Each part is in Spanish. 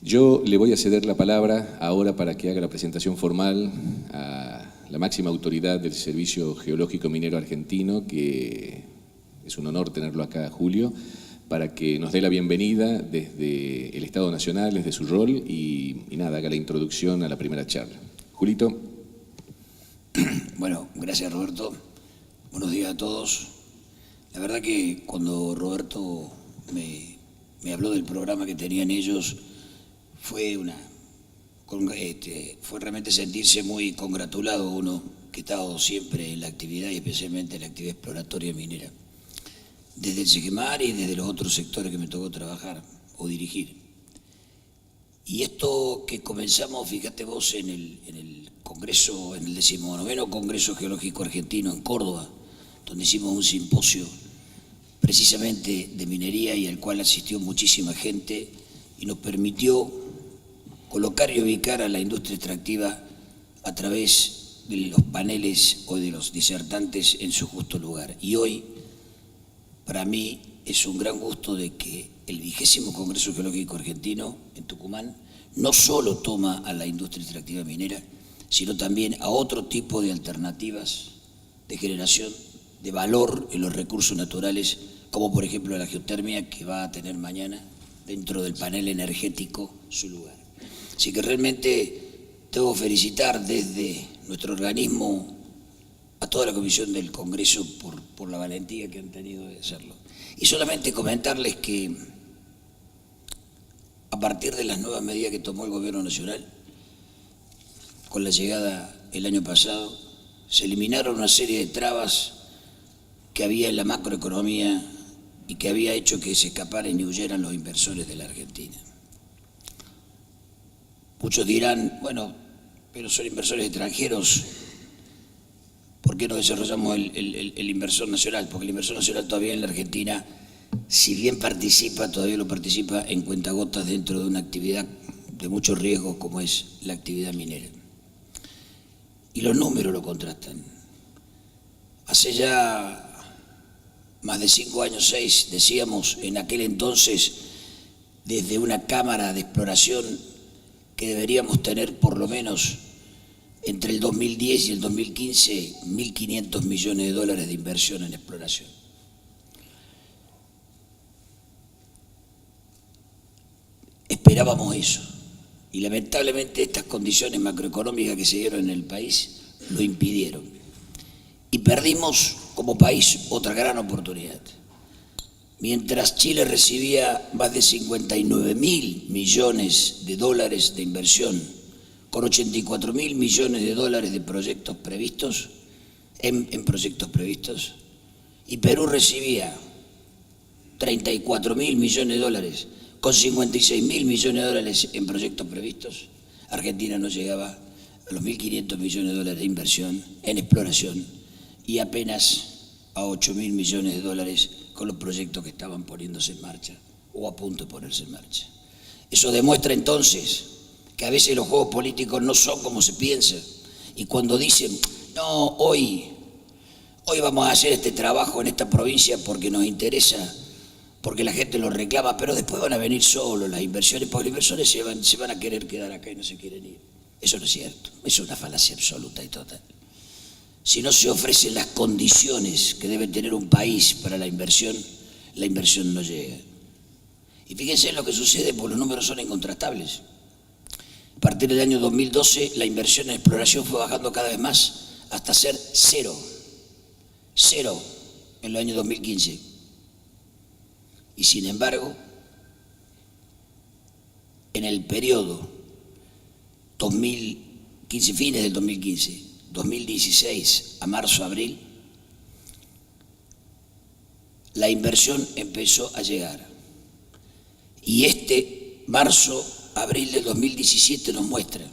Yo le voy a ceder la palabra ahora para que haga la presentación formal a la máxima autoridad del Servicio Geológico Minero Argentino, que es un honor tenerlo acá, Julio, para que nos dé la bienvenida desde el Estado Nacional, desde su rol, y nada, haga la introducción a la primera charla. Julito. Bueno, gracias Roberto. Buenos días a todos. La verdad que cuando Roberto me habló del programa que tenían ellos, fue realmente sentirse muy congratulado uno que ha estado siempre en la actividad y especialmente en la actividad exploratoria minera, desde el Segemar y desde los otros sectores que me tocó trabajar o dirigir. Y esto que comenzamos, fíjate vos, en el Congreso, en el 19º Congreso Geológico Argentino en Córdoba, donde hicimos un simposio precisamente de minería y al cual asistió muchísima gente y nos permitió colocar y ubicar a la industria extractiva a través de los paneles o de los disertantes en su justo lugar. Y hoy, para mí, es un gran gusto de que el 20º Congreso Geológico Argentino en Tucumán no solo toma a la industria extractiva minera, sino también a otro tipo de alternativas de generación de valor en los recursos naturales, como por ejemplo la geotermia, que va a tener mañana dentro del panel energético su lugar. Así que realmente debo felicitar desde nuestro organismo a toda la comisión del Congreso por la valentía que han tenido de hacerlo. Y solamente comentarles que a partir de las nuevas medidas que tomó el Gobierno Nacional, con la llegada el año pasado, se eliminaron una serie de trabas que había en la macroeconomía y que había hecho que se escaparan y huyeran los inversores de la Argentina. Muchos dirán, bueno, pero son inversores extranjeros, ¿por qué no desarrollamos el inversor nacional? Porque el inversor nacional todavía en la Argentina, si bien participa, todavía lo participa en cuentagotas dentro de una actividad de muchos riesgos como es la actividad minera. Y los números lo contrastan. Hace ya más de 5 años, 6, decíamos en aquel entonces, desde una cámara de exploración, que deberíamos tener por lo menos entre el 2010 y el 2015 $1.500 millones de inversión en exploración. Esperábamos eso y lamentablemente estas condiciones macroeconómicas que se dieron en el país lo impidieron y perdimos como país otra gran oportunidad. Mientras Chile recibía más de 59.000 millones de dólares de inversión, con 84.000 millones de dólares de proyectos previstos, en proyectos previstos, y Perú recibía 34.000 millones de dólares, con 56.000 millones de dólares en proyectos previstos, Argentina no llegaba a los 1.500 millones de dólares de inversión en exploración y apenas a 8.000 millones de dólares con los proyectos que estaban poniéndose en marcha o a punto de ponerse en marcha. Eso demuestra entonces que a veces los juegos políticos no son como se piensa y cuando dicen, no, hoy vamos a hacer este trabajo en esta provincia porque nos interesa, porque la gente lo reclama, pero después van a venir solos las inversiones, porque los inversores se van a querer quedar acá y no se quieren ir. Eso no es cierto, eso es una falacia absoluta y total. Si no se ofrecen las condiciones que debe tener un país para la inversión no llega. Y fíjense en lo que sucede, porque los números son incontrastables. A partir del año 2012, la inversión en exploración fue bajando cada vez más hasta ser cero en el año 2015. Y sin embargo, en el periodo 2015, fines del 2015, 2016 a marzo-abril, la inversión empezó a llegar. Y este marzo-abril del 2017 nos muestra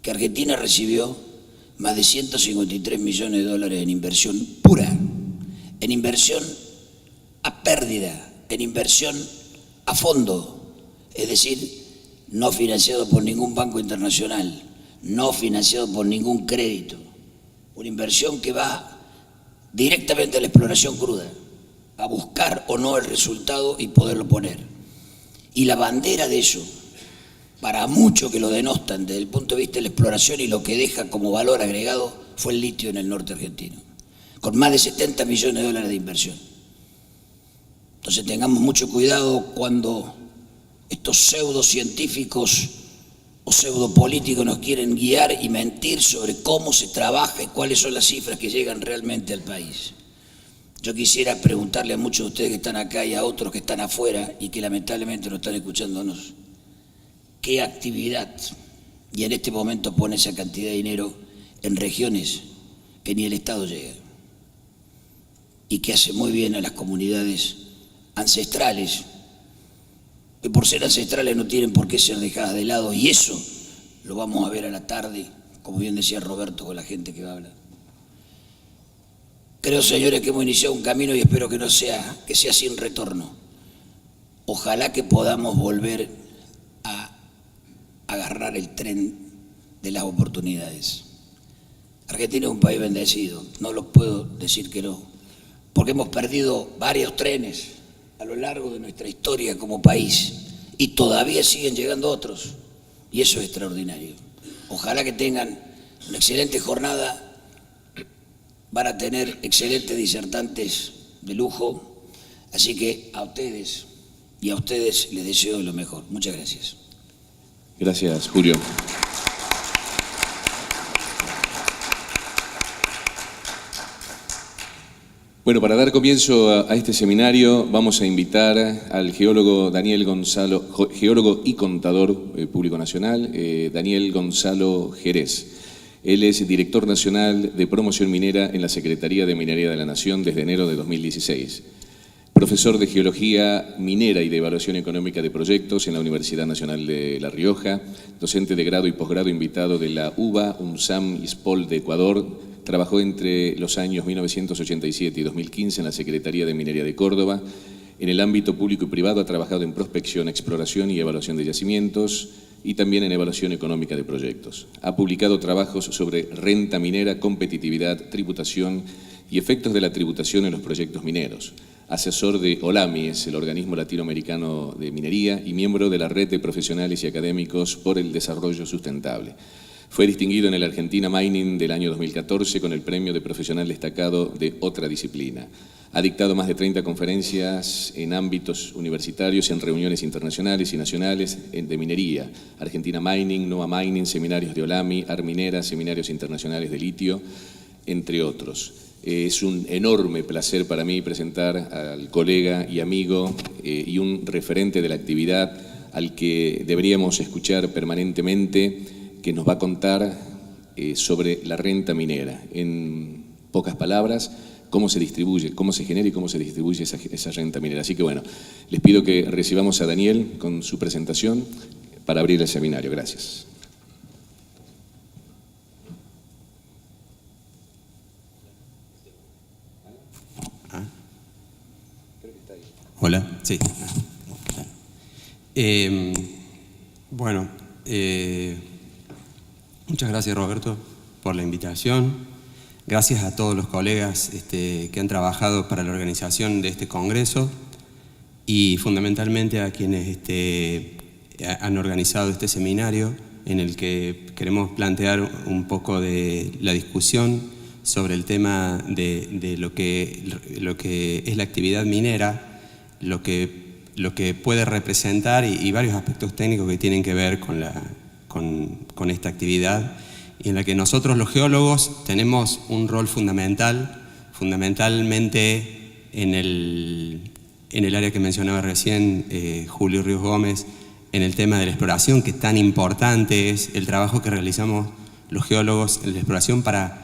que Argentina recibió más de 153 millones de dólares en inversión pura, en inversión a pérdida, en inversión a fondo, es decir, no financiado por ningún banco internacional, no financiado por ningún crédito, una inversión que va directamente a la exploración cruda, a buscar o no el resultado y poderlo poner. Y la bandera de eso para muchos que lo denostan desde el punto de vista de la exploración y lo que deja como valor agregado, fue el litio en el norte argentino, con más de 70 millones de dólares de inversión. Entonces tengamos mucho cuidado cuando estos pseudocientíficos o pseudopolíticos nos quieren guiar y mentir sobre cómo se trabaja y cuáles son las cifras que llegan realmente al país. Yo quisiera preguntarle a muchos de ustedes que están acá y a otros que están afuera y que lamentablemente no están escuchándonos, ¿qué actividad y en este momento pone esa cantidad de dinero en regiones que ni el Estado llega? Y que hace muy bien a las comunidades ancestrales, que por ser ancestrales no tienen por qué ser dejadas de lado, y eso lo vamos a ver a la tarde, como bien decía Roberto, con la gente que va a hablar. Creo, señores, que hemos iniciado un camino y espero que sea sin retorno. Ojalá que podamos volver a agarrar el tren de las oportunidades. Argentina es un país bendecido, no lo puedo decir que no, porque hemos perdido varios trenes a lo largo de nuestra historia como país y todavía siguen llegando otros, y eso es extraordinario. Ojalá que tengan una excelente jornada. Van a tener excelentes disertantes de lujo, así que a ustedes y a ustedes les deseo lo mejor. Muchas gracias. Gracias, Julio. Bueno, para dar comienzo a este seminario vamos a invitar al geólogo Daniel Gonzalo, geólogo y contador público nacional, Daniel Gonzalo Jerez. Él es director nacional de promoción minera en la Secretaría de Minería de la Nación desde enero de 2016. Profesor de Geología Minera y de Evaluación Económica de Proyectos en la Universidad Nacional de La Rioja, docente de grado y posgrado invitado de la UBA, UNSAM y SPOL de Ecuador. Trabajó entre los años 1987 y 2015 en la Secretaría de Minería de Córdoba. En el ámbito público y privado ha trabajado en prospección, exploración y evaluación de yacimientos, y también en evaluación económica de proyectos. Ha publicado trabajos sobre renta minera, competitividad, tributación y efectos de la tributación en los proyectos mineros. Asesor de OLAMI, es el organismo latinoamericano de minería, y miembro de la red de profesionales y académicos por el desarrollo sustentable. Fue distinguido en el Argentina Mining del año 2014 con el premio de profesional destacado de otra disciplina. Ha dictado más de 30 conferencias en ámbitos universitarios, en reuniones internacionales y nacionales de minería, Argentina Mining, NOA Mining, seminarios de OLAMI, Arminera, seminarios internacionales de litio, entre otros. Es un enorme placer para mí presentar al colega y amigo y un referente de la actividad al que deberíamos escuchar permanentemente, que nos va a contar sobre la renta minera. En pocas palabras, cómo se distribuye, cómo se genera y cómo se distribuye esa renta minera. Así que bueno, les pido que recibamos a Daniel con su presentación para abrir el seminario. Gracias. Hola, sí. Bueno, muchas gracias, Roberto, por la invitación. Gracias a todos los colegas que han trabajado para la organización de este congreso y fundamentalmente a quienes han organizado este seminario en el que queremos plantear un poco de la discusión sobre el tema de lo que es la actividad minera, lo que puede representar y varios aspectos técnicos que tienen que ver con esta actividad, y en la que nosotros los geólogos tenemos un rol fundamentalmente en el área que mencionaba recién Julio Ríos Gómez, en el tema de la exploración, que tan importante es el trabajo que realizamos los geólogos en la exploración para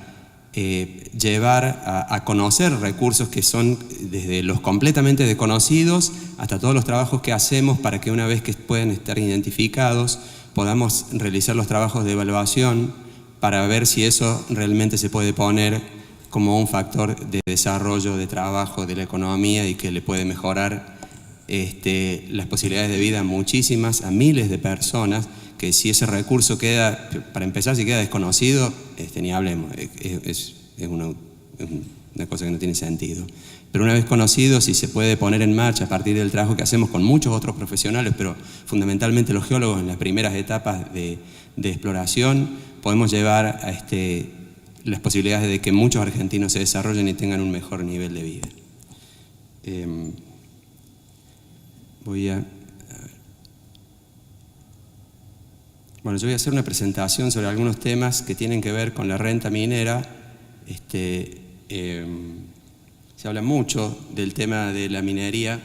llevar a conocer recursos que son desde los completamente desconocidos hasta todos los trabajos que hacemos para que una vez que puedan estar identificados podamos realizar los trabajos de evaluación para ver si eso realmente se puede poner como un factor de desarrollo, de trabajo, de la economía, y que le puede mejorar las posibilidades de vida a miles de personas, que si ese recurso queda, para empezar, si queda desconocido, ni hablemos, es una cosa que no tiene sentido. Pero una vez conocido, si se puede poner en marcha a partir del trabajo que hacemos con muchos otros profesionales, pero fundamentalmente los geólogos en las primeras etapas de exploración, podemos llevar a las posibilidades de que muchos argentinos se desarrollen y tengan un mejor nivel de vida. Bueno, yo voy a hacer una presentación sobre algunos temas que tienen que ver con la renta minera. Se habla mucho del tema de la minería.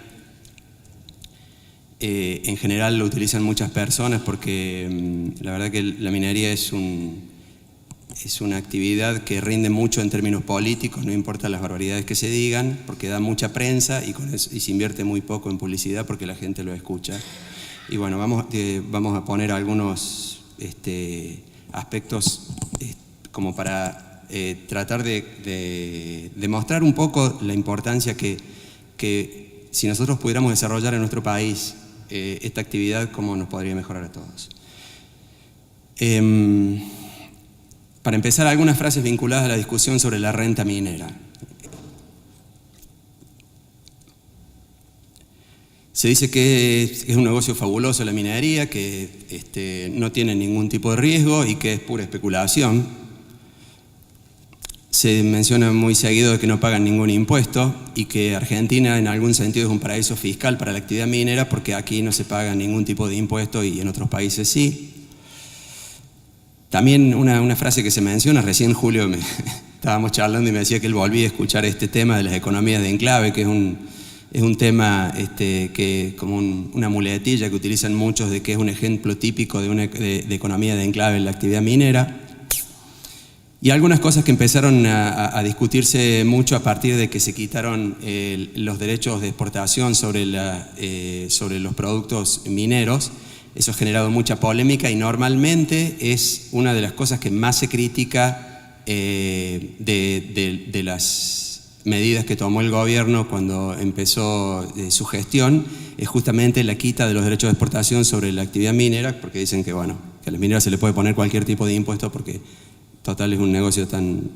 En general lo utilizan muchas personas porque la verdad que la minería es una actividad que rinde mucho en términos políticos, no importa las barbaridades que se digan, porque da mucha prensa y se invierte muy poco en publicidad porque la gente lo escucha. Y bueno, vamos a poner algunos aspectos como para tratar de demostrar un poco la importancia que si nosotros pudiéramos desarrollar en nuestro país esta actividad, cómo nos podría mejorar a todos. Para empezar, algunas frases vinculadas a la discusión sobre la renta minera. Se dice que es un negocio fabuloso la minería, que no tiene ningún tipo de riesgo y que es pura especulación. Se menciona muy seguido que no pagan ningún impuesto y que Argentina en algún sentido es un paraíso fiscal para la actividad minera porque aquí no se paga ningún tipo de impuesto y en otros países sí. También una frase que se menciona, recién Julio estábamos charlando y me decía que él volvía a escuchar este tema de las economías de enclave, que es un tema que como una muletilla que utilizan muchos de que es un ejemplo típico de economía de enclave en la actividad minera. Y algunas cosas que empezaron a discutirse mucho a partir de que se quitaron los derechos de exportación sobre los productos mineros. Eso ha generado mucha polémica y normalmente es una de las cosas que más se critica de las medidas que tomó el gobierno cuando empezó su gestión, es justamente la quita de los derechos de exportación sobre la actividad minera, porque dicen que, bueno, que a las mineras se le puede poner cualquier tipo de impuesto porque total es un negocio tan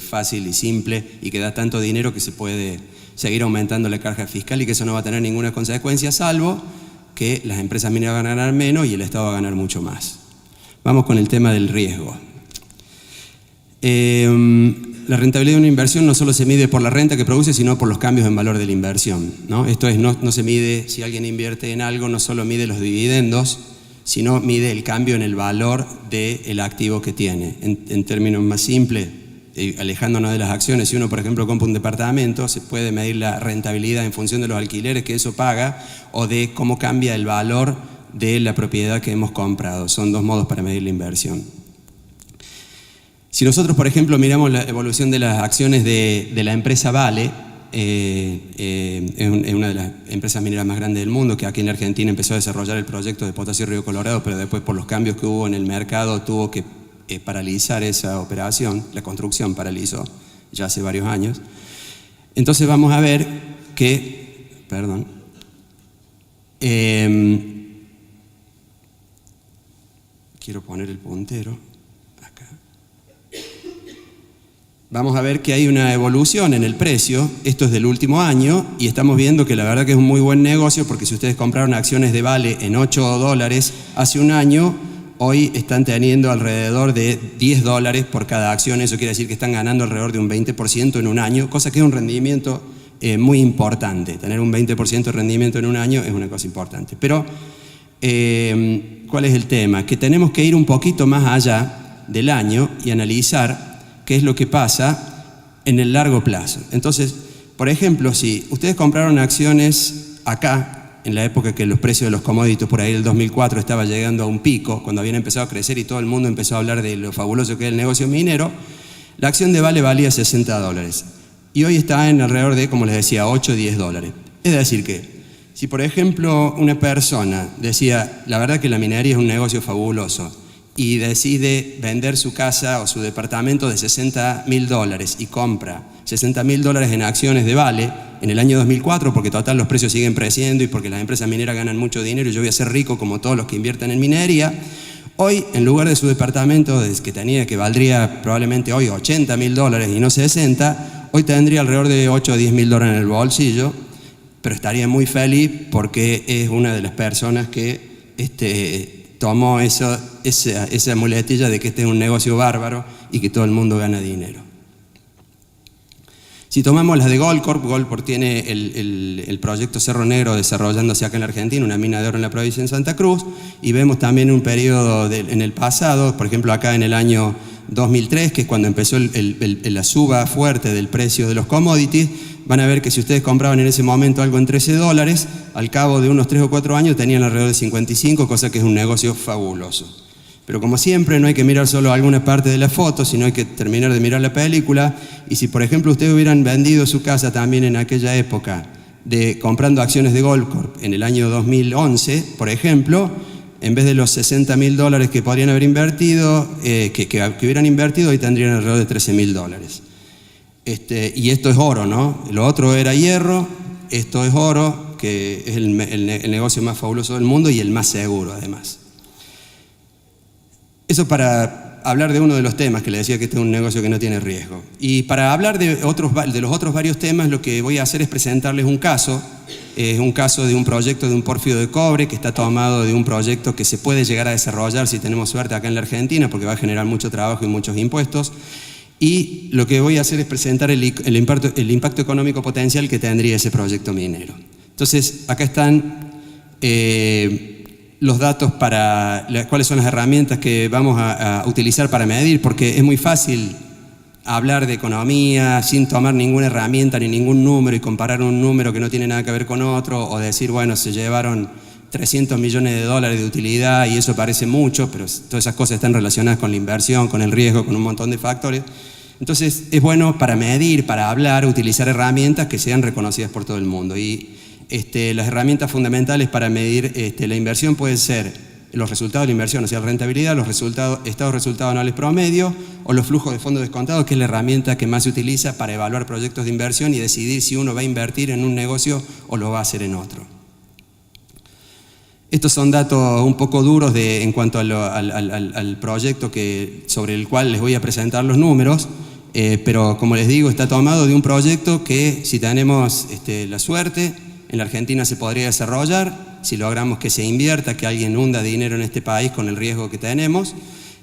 fácil y simple y que da tanto dinero que se puede seguir aumentando la carga fiscal y que eso no va a tener ninguna consecuencia, salvo que las empresas mineras van a ganar menos y el Estado va a ganar mucho más. Vamos con el tema del riesgo. La rentabilidad de una inversión no solo se mide por la renta que produce, sino por los cambios en valor de la inversión, ¿no? Esto es, no se mide, si alguien invierte en algo, no solo mide los dividendos, sino mide el cambio en el valor del activo que tiene. En términos más simples, alejándonos de las acciones, si uno, por ejemplo, compra un departamento, se puede medir la rentabilidad en función de los alquileres que eso paga o de cómo cambia el valor de la propiedad que hemos comprado. Son dos modos para medir la inversión. Si nosotros, por ejemplo, miramos la evolución de las acciones de la empresa Vale, es una de las empresas mineras más grandes del mundo, que aquí en Argentina empezó a desarrollar el proyecto de Potasio Río Colorado, pero después por los cambios que hubo en el mercado tuvo que paralizar esa operación, la construcción paralizó ya hace varios años. Entonces vamos a ver que, quiero poner el puntero acá. Vamos a ver que hay una evolución en el precio, esto es del último año, y estamos viendo que la verdad que es un muy buen negocio, porque si ustedes compraron acciones de Vale en $8 hace un año, hoy están teniendo alrededor de $10 por cada acción. Eso quiere decir que están ganando alrededor de un 20% en un año, cosa que es un rendimiento muy importante. Tener un 20% de rendimiento en un año es una cosa importante. Pero, ¿cuál es el tema? Que tenemos que ir un poquito más allá del año y analizar qué es lo que pasa en el largo plazo. Entonces, por ejemplo, si ustedes compraron acciones acá, en la época que los precios de los commodities por ahí del 2004 estaba llegando a un pico, cuando habían empezado a crecer y todo el mundo empezó a hablar de lo fabuloso que es el negocio minero, la acción de Vale valía $60 y hoy está en alrededor de, como les decía, $8 o $10. Es decir que, si por ejemplo una persona decía, la verdad que la minería es un negocio fabuloso y decide vender su casa o su departamento de $60.000 y compra $60.000 en acciones de Vale en el año 2004, porque total los precios siguen creciendo y porque las empresas mineras ganan mucho dinero y yo voy a ser rico como todos los que inviertan en minería, hoy en lugar de su departamento que valdría probablemente hoy $80.000 y no 60, hoy tendría alrededor de 8 o 10 mil dólares en el bolsillo, pero estaría muy feliz porque es una de las personas que tomó esa muletilla de que este es un negocio bárbaro y que todo el mundo gana dinero. Si tomamos las de Goldcorp tiene el proyecto Cerro Negro desarrollándose acá en la Argentina, una mina de oro en la provincia de Santa Cruz, y vemos también un periodo en el pasado, por ejemplo acá en el año 2003, que es cuando empezó la suba fuerte del precio de los commodities. Van a ver que si ustedes compraban en ese momento algo en $13, al cabo de unos 3 o 4 años tenían alrededor de 55, cosa que es un negocio fabuloso. Pero como siempre, no hay que mirar solo alguna parte de la foto, sino hay que terminar de mirar la película. Y si, por ejemplo, ustedes hubieran vendido su casa también en aquella época, comprando acciones de Goldcorp en el año 2011, por ejemplo, en vez de los $60.000 que podrían haber invertido, que hubieran invertido, hoy tendrían alrededor de $13.000. Y esto es oro, ¿no? Lo otro era hierro, esto es oro, que es el negocio más fabuloso del mundo y el más seguro, además. Eso para hablar de uno de los temas que le decía que este es un negocio que no tiene riesgo. Y para hablar de los otros varios temas, lo que voy a hacer es presentarles un caso. Es un caso de un proyecto de un pórfido de cobre que está tomado de un proyecto que se puede llegar a desarrollar si tenemos suerte acá en la Argentina, porque va a generar mucho trabajo y muchos impuestos. Y lo que voy a hacer es presentar el impacto económico potencial que tendría ese proyecto minero. Entonces, acá están los datos para cuáles son las herramientas que vamos a utilizar para medir, porque es muy fácil hablar de economía sin tomar ninguna herramienta ni ningún número y comparar un número que no tiene nada que ver con otro, o decir, bueno, se llevaron $300 millones de utilidad y eso parece mucho, pero todas esas cosas están relacionadas con la inversión, con el riesgo, con un montón de factores. Entonces es bueno para medir, para hablar, utilizar herramientas que sean reconocidas por todo el mundo. Y las herramientas fundamentales para medir la inversión pueden ser los resultados de la inversión, o sea, la rentabilidad, los estados de resultados anuales promedio o los flujos de fondos descontados, que es la herramienta que más se utiliza para evaluar proyectos de inversión y decidir si uno va a invertir en un negocio o lo va a hacer en otro. Estos son datos un poco duros en cuanto al proyecto sobre el cual les voy a presentar los números, pero como les digo, está tomado de un proyecto que, si tenemos la suerte, en la Argentina se podría desarrollar, si logramos que se invierta, que alguien hunda dinero en este país con el riesgo que tenemos,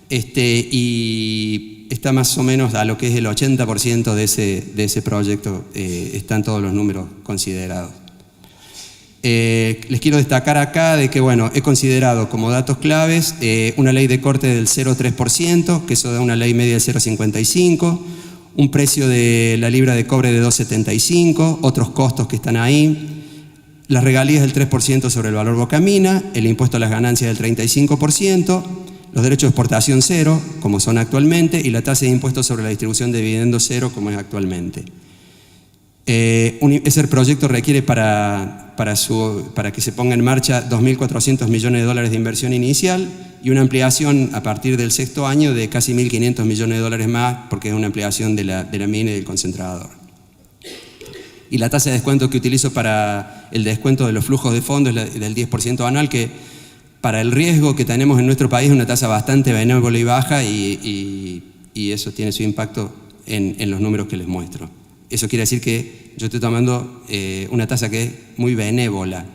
y está más o menos a lo que es el 80% de ese proyecto, están todos los números considerados. Les quiero destacar acá de que, bueno, he considerado como datos claves una ley de corte del 0,3%, que eso da una ley media de 0,55%, un precio de la libra de cobre de 2,75, otros costos que están ahí, las regalías del 3% sobre el valor Bocamina, el impuesto a las ganancias del 35%, los derechos de exportación 0, como son actualmente, y la tasa de impuestos sobre la distribución de dividendos 0, como es actualmente. Ese proyecto requiere para que se ponga en marcha $2.400 millones de inversión inicial y una ampliación a partir del 6º año de casi $1.500 millones más, porque es una ampliación de la mina y del concentrador. Y la tasa de descuento que utilizo para el descuento de los flujos de fondos es del 10% anual, que para el riesgo que tenemos en nuestro país es una tasa bastante benévola y baja, y eso tiene su impacto en los números que les muestro. Eso quiere decir que yo estoy tomando una tasa que es muy benévola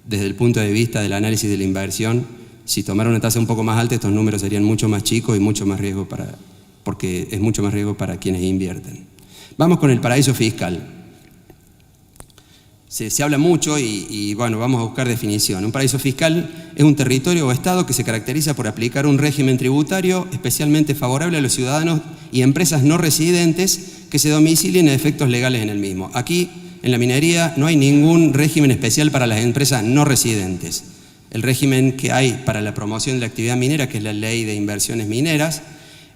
desde el punto de vista del análisis de la inversión. Si tomara una tasa un poco más alta, estos números serían mucho más chicos y mucho más riesgo porque es mucho más riesgo para quienes invierten. Vamos con el paraíso fiscal. Se habla mucho y bueno, vamos a buscar definición. Un paraíso fiscal es un territorio o estado que se caracteriza por aplicar un régimen tributario especialmente favorable a los ciudadanos y empresas no residentes que se domicilien a efectos legales en el mismo. Aquí, en la minería, no hay ningún régimen especial para las empresas no residentes. El régimen que hay para la promoción de la actividad minera, que es la Ley de Inversiones Mineras,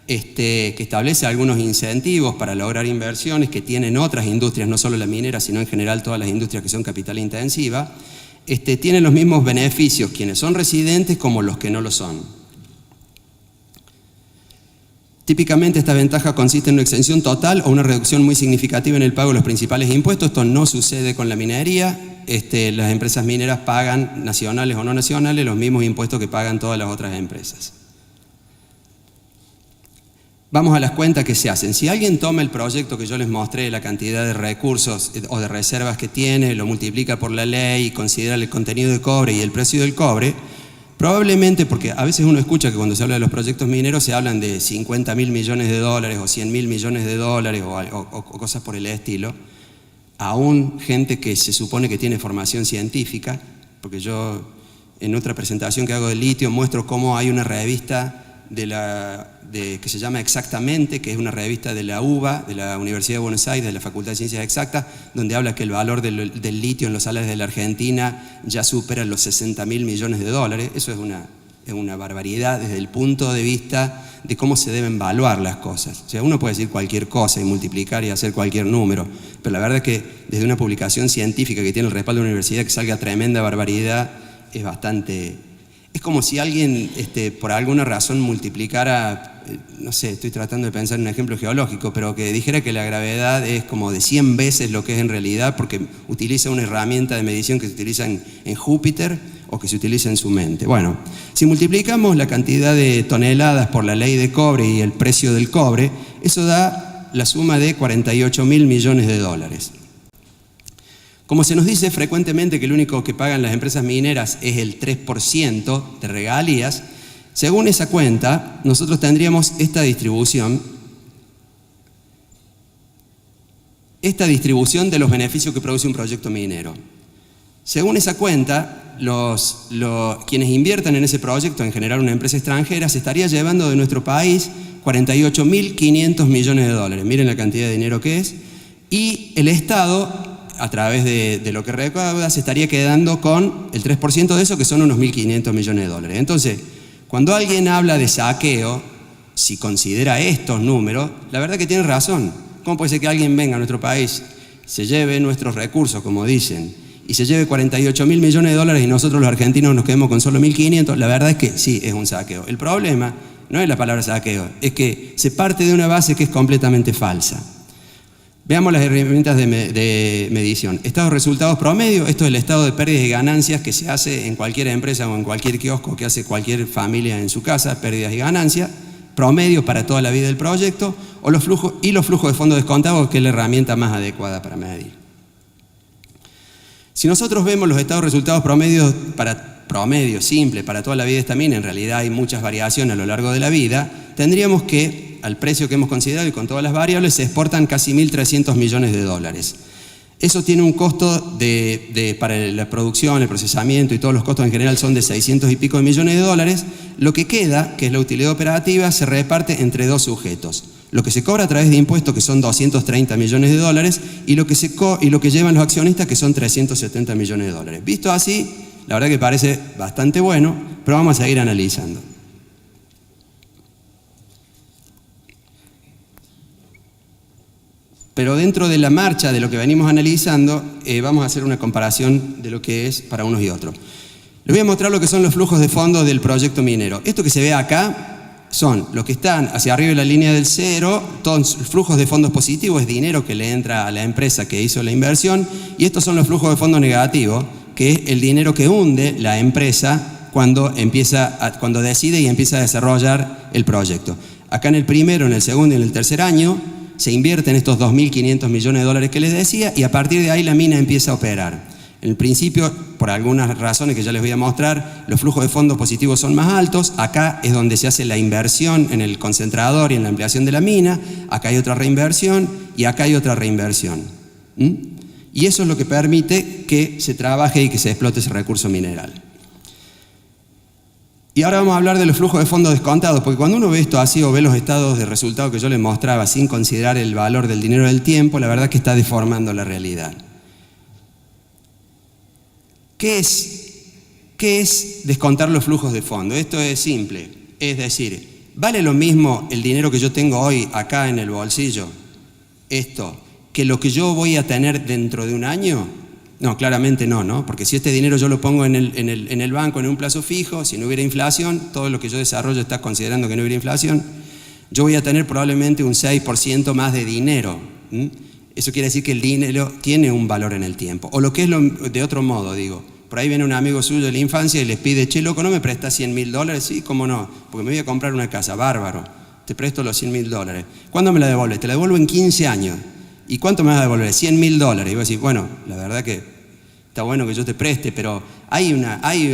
que establece algunos incentivos para lograr inversiones que tienen otras industrias, no solo la minera, sino en general todas las industrias que son capital intensiva, tienen los mismos beneficios quienes son residentes como los que no lo son. Típicamente esta ventaja consiste en una exención total o una reducción muy significativa en el pago de los principales impuestos. Esto no sucede con la minería. Las empresas mineras pagan, nacionales o no nacionales, los mismos impuestos que pagan todas las otras empresas. vamos a las cuentas que se hacen. Si alguien toma el proyecto que yo les mostré, la cantidad de recursos o de reservas que tiene, lo multiplica por la ley y considera el contenido de cobre y el precio del cobre, probablemente, porque a veces uno escucha que cuando se habla de los proyectos mineros se hablan de 50.000 millones de dólares o 100.000 millones de dólares o cosas por el estilo, aún gente que se supone que tiene formación científica, porque yo en otra presentación que hago de litio muestro cómo hay una revista que se llama Exactamente, que es una revista de la UBA, de la Universidad de Buenos Aires, de la Facultad de Ciencias Exactas, donde habla que el valor del litio en los salares de la Argentina ya supera los 60.000 millones de dólares. Eso es una barbaridad desde el punto de vista de cómo se deben evaluar las cosas. O sea, uno puede decir cualquier cosa y multiplicar y hacer cualquier número, pero la verdad es que desde una publicación científica que tiene el respaldo de una universidad que salga tremenda barbaridad es bastante... Es como si alguien por alguna razón multiplicara, no sé, estoy tratando de pensar en un ejemplo geológico, pero que dijera que la gravedad es como de 100 veces lo que es en realidad porque utiliza una herramienta de medición que se utiliza en Júpiter o que se utiliza en su mente. Bueno, si multiplicamos la cantidad de toneladas por la ley de cobre y el precio del cobre, eso da la suma de 48.000 millones de dólares. Como se nos dice frecuentemente que lo único que pagan las empresas mineras es el 3% de regalías, según esa cuenta, nosotros tendríamos esta distribución de los beneficios que produce un proyecto minero. Según esa cuenta, quienes inviertan en ese proyecto, en general una empresa extranjera, se estaría llevando de nuestro país 48.500 millones de dólares. Miren la cantidad de dinero que es. Y el Estado, a través de lo que recauda, se estaría quedando con el 3% de eso, que son unos 1.500 millones de dólares. Entonces, cuando alguien habla de saqueo, si considera estos números, la verdad que tiene razón. ¿Cómo puede ser que alguien venga a nuestro país, se lleve nuestros recursos, como dicen, y se lleve 48.000 millones de dólares y nosotros los argentinos nos quedemos con solo 1.500? La verdad es que sí, es un saqueo. El problema no es la palabra saqueo, es que se parte de una base que es completamente falsa. Veamos las herramientas de medición. Estado de resultados promedio, esto es el estado de pérdidas y ganancias que se hace en cualquier empresa o en cualquier kiosco que hace cualquier familia en su casa, pérdidas y ganancias, promedio para toda la vida del proyecto, o los flujos de fondos descontados, que es la herramienta más adecuada para medir. Si nosotros vemos los estados de resultados promedio simple para toda la vida de esta mina, en realidad hay muchas variaciones a lo largo de la vida, tendríamos que, al precio que hemos considerado y con todas las variables, se exportan casi 1.300 millones de dólares. Eso tiene un costo para la producción, el procesamiento y todos los costos en general son de 600 y pico de millones de dólares. Lo que queda, que es la utilidad operativa, se reparte entre dos sujetos. Lo que se cobra a través de impuestos, que son 230 millones de dólares, y lo que llevan los accionistas, que son 370 millones de dólares. Visto así, la verdad que parece bastante bueno, pero vamos a seguir analizando. Pero dentro de la marcha de lo que venimos analizando, vamos a hacer una comparación de lo que es para unos y otros. Les voy a mostrar lo que son los flujos de fondos del proyecto minero. Esto que se ve acá son los que están hacia arriba de la línea del cero, todos los flujos de fondos positivos, es dinero que le entra a la empresa que hizo la inversión, y estos son los flujos de fondos negativos, que es el dinero que hunde la empresa cuando decide y empieza a desarrollar el proyecto. Acá en el primero, en el segundo y en el tercer año, se invierten estos 2.500 millones de dólares que les decía y a partir de ahí la mina empieza a operar. En el principio, por algunas razones que ya les voy a mostrar, los flujos de fondos positivos son más altos. Acá es donde se hace la inversión en el concentrador y en la ampliación de la mina. Acá hay otra reinversión y acá hay otra reinversión. Y eso es lo que permite que se trabaje y que se explote ese recurso mineral. Y ahora vamos a hablar de los flujos de fondos descontados, porque cuando uno ve esto así o ve los estados de resultados que yo les mostraba sin considerar el valor del dinero del tiempo, la verdad es que está deformando la realidad. ¿Qué es descontar los flujos de fondos? Esto es simple, es decir, ¿vale lo mismo el dinero que yo tengo hoy acá en el bolsillo, esto, que lo que yo voy a tener dentro de un año? No, claramente no, ¿no? Porque si este dinero yo lo pongo en el banco en un plazo fijo, si no hubiera inflación, todo lo que yo desarrollo está considerando que no hubiera inflación, yo voy a tener probablemente un 6% más de dinero. Eso quiere decir que el dinero tiene un valor en el tiempo. O lo que es de otro modo, digo, por ahí viene un amigo suyo de la infancia y les pide, che, loco, ¿no me prestas $100.000? Sí, ¿cómo no? Porque me voy a comprar una casa, bárbaro. te presto los $100.000. ¿Cuándo me la devuelves? Te la devuelvo en 15 años. ¿Y cuánto me vas a devolver? $100.000. Y vos decís, bueno, la verdad que está bueno que yo te preste, pero hay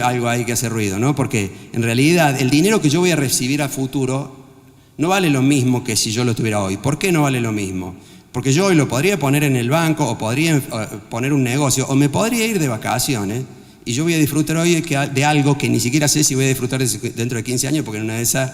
algo ahí que hace ruido, ¿no? Porque en realidad el dinero que yo voy a recibir a futuro no vale lo mismo que si yo lo tuviera hoy. ¿Por qué no vale lo mismo? Porque yo hoy lo podría poner en el banco, o podría poner un negocio, o me podría ir de vacaciones, y yo voy a disfrutar hoy de algo que ni siquiera sé si voy a disfrutar dentro de 15 años, porque en una de esas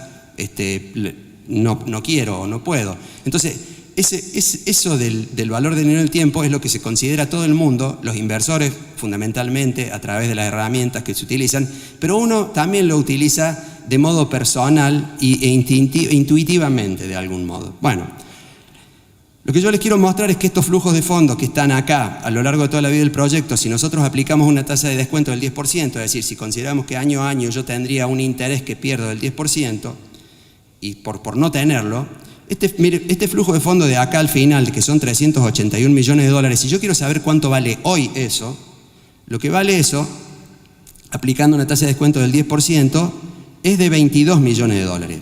no quiero o no puedo. Entonces, eso del valor del dinero del tiempo es lo que se considera todo el mundo, los inversores fundamentalmente a través de las herramientas que se utilizan, pero uno también lo utiliza de modo personal e intuitivamente de algún modo. Bueno, lo que yo les quiero mostrar es que estos flujos de fondos que están acá a lo largo de toda la vida del proyecto, si nosotros aplicamos una tasa de descuento del 10%, es decir, si consideramos que año a año yo tendría un interés que pierdo del 10%, y por no tenerlo, este flujo de fondos de acá al final, que son $381 millones, si yo quiero saber cuánto vale hoy eso, lo que vale eso, aplicando una tasa de descuento del 10%, es de $22 millones.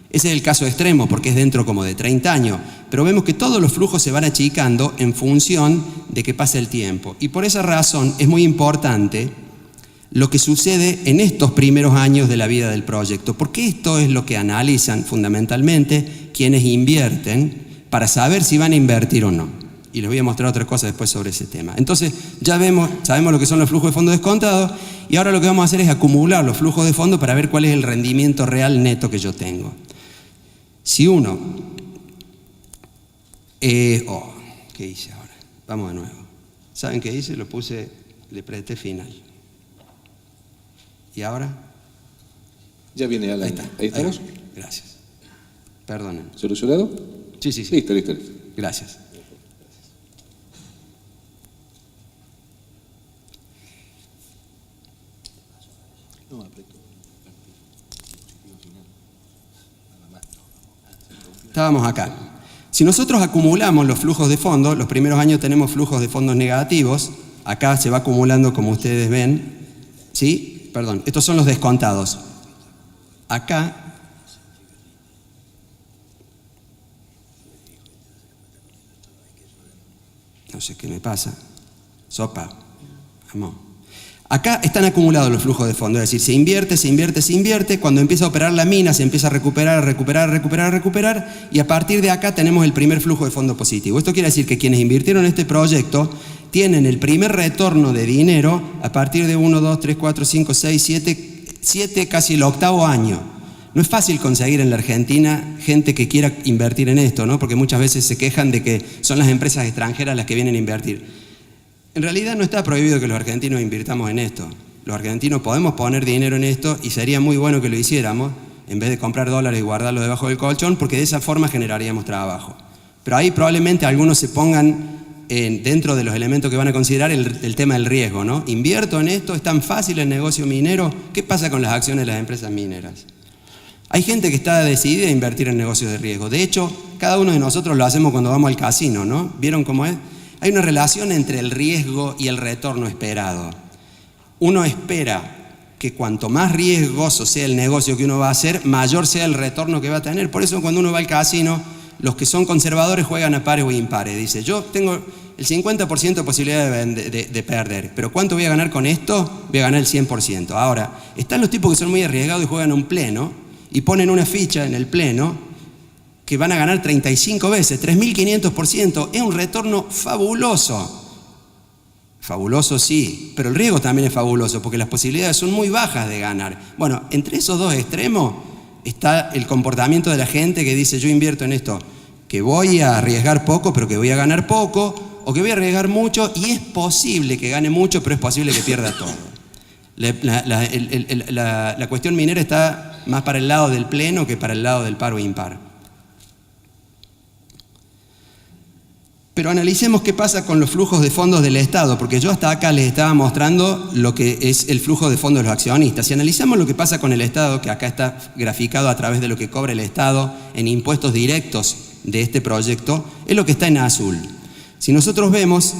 Ese es el caso extremo porque es dentro como de 30 años, pero vemos que todos los flujos se van achicando en función de que pasa el tiempo. Y por esa razón es muy importante lo que sucede en estos primeros años de la vida del proyecto, porque esto es lo que analizan fundamentalmente quienes invierten para saber si van a invertir o no. Y les voy a mostrar otra cosa después sobre ese tema. Entonces ya sabemos lo que son los flujos de fondos descontados, y ahora lo que vamos a hacer es acumular los flujos de fondos para ver cuál es el rendimiento real neto que yo tengo. Si uno... ¿qué hice ahora? Vamos de nuevo. ¿Saben qué hice? Le presté final. ¿Y ahora? Ya viene Alan. Ahí estamos. Gracias. Perdonen. ¿Solucionado? Sí. Listo. Gracias. Estábamos acá. Si nosotros acumulamos los flujos de fondos, los primeros años tenemos flujos de fondos negativos. Acá se va acumulando como ustedes ven. ¿Sí? Perdón, estos son los descontados. Acá no sé qué me pasa. Sopa. Vamos. Acá están acumulados los flujos de fondos, es decir, se invierte. Cuando empieza a operar la mina, se empieza a recuperar, y a partir de acá tenemos el primer flujo de fondos positivo. Esto quiere decir que quienes invirtieron en este proyecto tienen el primer retorno de dinero a partir de 1, 2, 3, 4, 5, 6, 7, casi el octavo año. No es fácil conseguir en la Argentina gente que quiera invertir en esto, ¿no? Porque muchas veces se quejan de que son las empresas extranjeras las que vienen a invertir. En realidad no está prohibido que los argentinos invirtamos en esto. Los argentinos podemos poner dinero en esto y sería muy bueno que lo hiciéramos en vez de comprar dólares y guardarlos debajo del colchón, porque de esa forma generaríamos trabajo. Pero ahí probablemente algunos se pongan dentro de los elementos que van a considerar el tema del riesgo, ¿no? Invierto en esto, es tan fácil el negocio minero, ¿qué pasa con las acciones de las empresas mineras? Hay gente que está decidida a invertir en negocios de riesgo. De hecho, cada uno de nosotros lo hacemos cuando vamos al casino, ¿no? ¿Vieron cómo es? Hay una relación entre el riesgo y el retorno esperado. Uno espera que cuanto más riesgoso sea el negocio que uno va a hacer, mayor sea el retorno que va a tener. Por eso cuando uno va al casino, los que son conservadores juegan a pares o impares. Dice, yo tengo el 50% de posibilidad de perder, pero ¿cuánto voy a ganar con esto? Voy a ganar el 100%. Ahora, están los tipos que son muy arriesgados y juegan un pleno y ponen una ficha en el pleno que van a ganar 35 veces, 3.500%, es un retorno fabuloso. Fabuloso sí, pero el riesgo también es fabuloso porque las posibilidades son muy bajas de ganar. Bueno, entre esos dos extremos está el comportamiento de la gente que dice yo invierto en esto, que voy a arriesgar poco pero que voy a ganar poco, o que voy a arriesgar mucho y es posible que gane mucho pero es posible que pierda todo. La cuestión minera está más para el lado del pleno que para el lado del par o impar. Pero analicemos qué pasa con los flujos de fondos del Estado, porque yo hasta acá les estaba mostrando lo que es el flujo de fondos de los accionistas. Si analizamos lo que pasa con el Estado, que acá está graficado a través de lo que cobra el Estado en impuestos directos de este proyecto, es lo que está en azul. Si nosotros vemos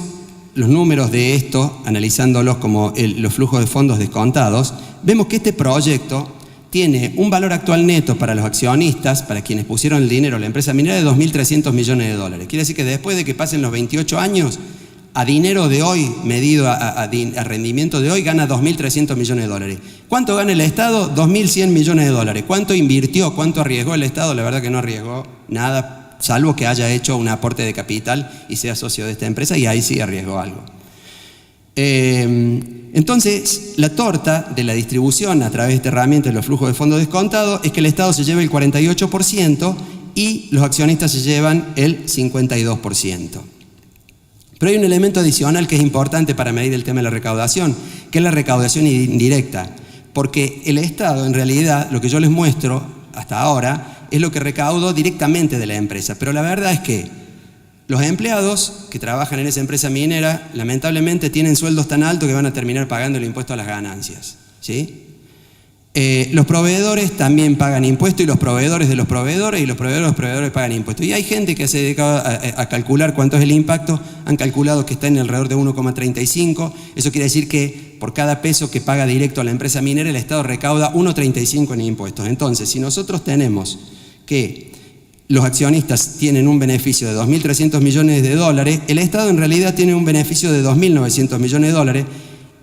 los números de esto, analizándolos como los flujos de fondos descontados, vemos que este proyecto tiene un valor actual neto para los accionistas, para quienes pusieron el dinero a la empresa minera, de 2.300 millones de dólares. Quiere decir que después de que pasen los 28 años, a dinero de hoy, medido a rendimiento de hoy, gana 2.300 millones de dólares. ¿Cuánto gana el Estado? 2.100 millones de dólares. ¿Cuánto invirtió? ¿Cuánto arriesgó el Estado? La verdad que no arriesgó nada, salvo que haya hecho un aporte de capital y sea socio de esta empresa, y ahí sí arriesgó algo. Entonces, la torta de la distribución a través de esta herramienta de los flujos de fondos descontados es que el Estado se lleva el 48% y los accionistas se llevan el 52%. Pero hay un elemento adicional que es importante para medir el tema de la recaudación, que es la recaudación indirecta. Porque el Estado, en realidad, lo que yo les muestro hasta ahora, es lo que recaudó directamente de la empresa. Pero la verdad es que los empleados que trabajan en esa empresa minera, lamentablemente tienen sueldos tan altos que van a terminar pagando el impuesto a las ganancias, ¿sí? Los proveedores también pagan impuestos, y los proveedores de los proveedores, y los proveedores de los proveedores pagan impuestos. Y hay gente que se ha dedicado a calcular cuánto es el impacto. Han calculado que está en alrededor de 1,35. Eso quiere decir que por cada peso que paga directo a la empresa minera, el Estado recauda 1,35 en impuestos. Entonces, si nosotros tenemos que los accionistas tienen un beneficio de 2.300 millones de dólares, el Estado en realidad tiene un beneficio de 2.900 millones de dólares,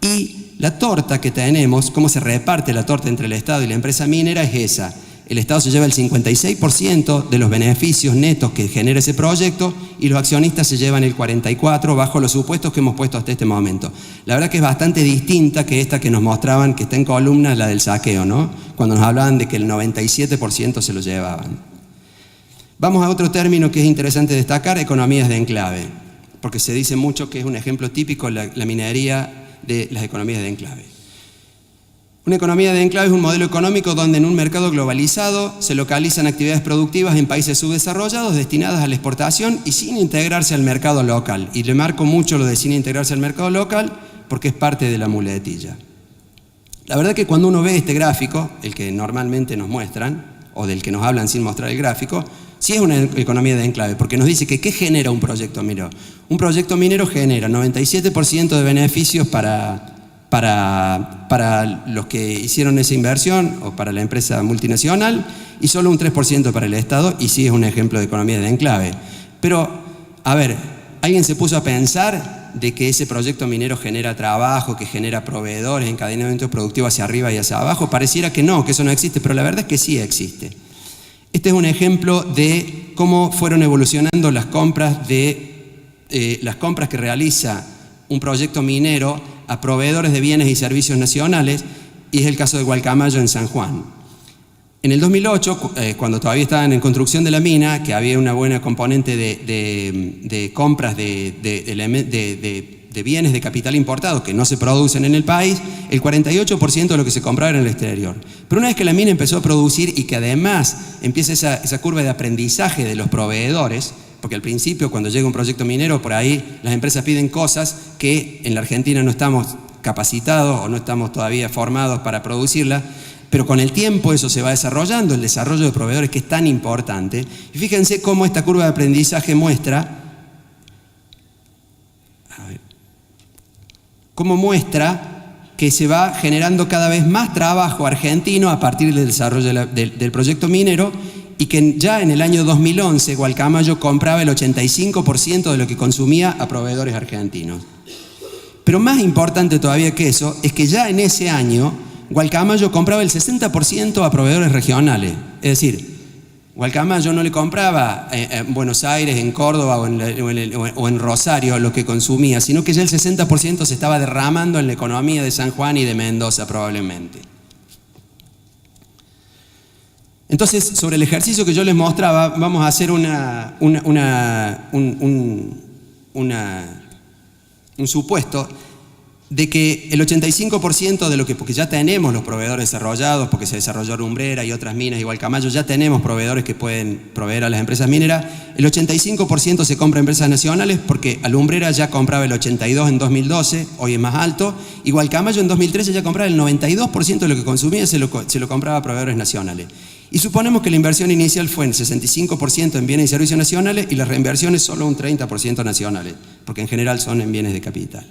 y la torta que tenemos, cómo se reparte la torta entre el Estado y la empresa minera, es esa. El Estado se lleva el 56% de los beneficios netos que genera ese proyecto, y los accionistas se llevan el 44% bajo los supuestos que hemos puesto hasta este momento. La verdad que es bastante distinta que esta que nos mostraban, que está en columna, la del saqueo, ¿no? Cuando nos hablaban de que el 97% se lo llevaban. Vamos a otro término que es interesante destacar: economías de enclave, porque se dice mucho que es un ejemplo típico la minería de las economías de enclave. Una economía de enclave es un modelo económico donde en un mercado globalizado se localizan actividades productivas en países subdesarrollados destinadas a la exportación y sin integrarse al mercado local. Y le marco mucho lo de sin integrarse al mercado local porque es parte de la muletilla. La verdad que cuando uno ve este gráfico, el que normalmente nos muestran, o del que nos hablan sin mostrar el gráfico, sí es una economía de enclave, porque nos dice que ¿qué genera un proyecto minero? Un proyecto minero genera 97% de beneficios para los que hicieron esa inversión o para la empresa multinacional, y solo un 3% para el Estado, y sí es un ejemplo de economía de enclave. Pero, a ver, ¿alguien se puso a pensar de que ese proyecto minero genera trabajo, que genera proveedores, encadenamiento productivo hacia arriba y hacia abajo? Pareciera que no, que eso no existe, pero la verdad es que sí existe. Este es un ejemplo de cómo fueron evolucionando las compras que realiza un proyecto minero a proveedores de bienes y servicios nacionales, y es el caso de Gualcamayo en San Juan. En el 2008, cuando todavía estaban en construcción de la mina, que había una buena componente de compras de bienes de capital importados que no se producen en el país, el 48% de lo que se compraba era en el exterior. Pero una vez que la mina empezó a producir y que además empieza esa curva de aprendizaje de los proveedores, porque al principio cuando llega un proyecto minero, por ahí las empresas piden cosas que en la Argentina no estamos capacitados o no estamos todavía formados para producirla, pero con el tiempo eso se va desarrollando, el desarrollo de proveedores, que es tan importante. Y fíjense cómo esta curva de aprendizaje muestra que se va generando cada vez más trabajo argentino a partir del desarrollo del proyecto minero, y que ya en el año 2011 Gualcamayo compraba el 85% de lo que consumía a proveedores argentinos. Pero más importante todavía que eso es que ya en ese año Gualcamayo compraba el 60% a proveedores regionales. Es decir, Gualcamayo no le compraba en Buenos Aires, en Córdoba o en Rosario lo que consumía, sino que ya el 60% se estaba derramando en la economía de San Juan y de Mendoza probablemente. Entonces, sobre el ejercicio que yo les mostraba, vamos a hacer un supuesto de que el 85% de lo que, porque ya tenemos los proveedores desarrollados, porque se desarrolló Lumbrera y otras minas, igual Camayo, ya tenemos proveedores que pueden proveer a las empresas mineras. El 85% se compra a empresas nacionales, porque Lumbrera ya compraba el 82% en 2012, hoy es más alto. Igual Camayo en 2013 ya compraba el 92% de lo que consumía, se lo compraba a proveedores nacionales. Y suponemos que la inversión inicial fue en 65% en bienes y servicios nacionales, y las reinversiones solo un 30% nacionales, porque en general son en bienes de capital.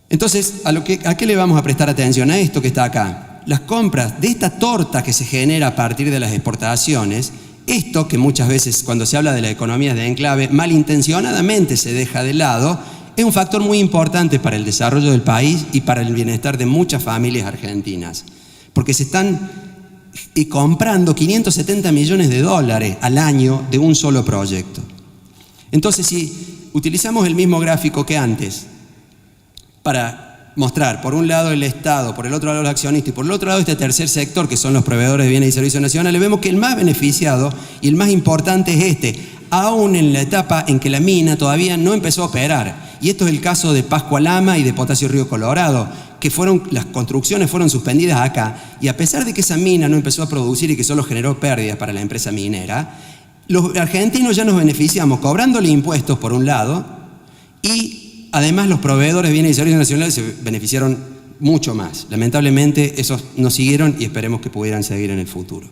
Entonces, ¿a qué le vamos a prestar atención? A esto que está acá. las compras de esta torta que se genera a partir de las exportaciones, esto que muchas veces cuando se habla de las economías de enclave malintencionadamente se deja de lado, es un factor muy importante para el desarrollo del país y para el bienestar de muchas familias argentinas, porque se están comprando 570 millones de dólares al año de un solo proyecto. Entonces, si utilizamos el mismo gráfico que antes para mostrar por un lado el Estado, por el otro lado los accionistas y por el otro lado este tercer sector que son los proveedores de bienes y servicios nacionales, vemos que el más beneficiado y el más importante es este, aún en la etapa en que la mina todavía no empezó a operar. Y esto es el caso de Pascua Lama y de Potasio Río Colorado, que las construcciones fueron suspendidas acá, y a pesar de que esa mina no empezó a producir y que solo generó pérdidas para la empresa minera, los argentinos ya nos beneficiamos cobrándole impuestos por un lado, y además los proveedores de bienes y servicios nacionales se beneficiaron mucho más. Lamentablemente esos no siguieron y esperemos que pudieran seguir en el futuro.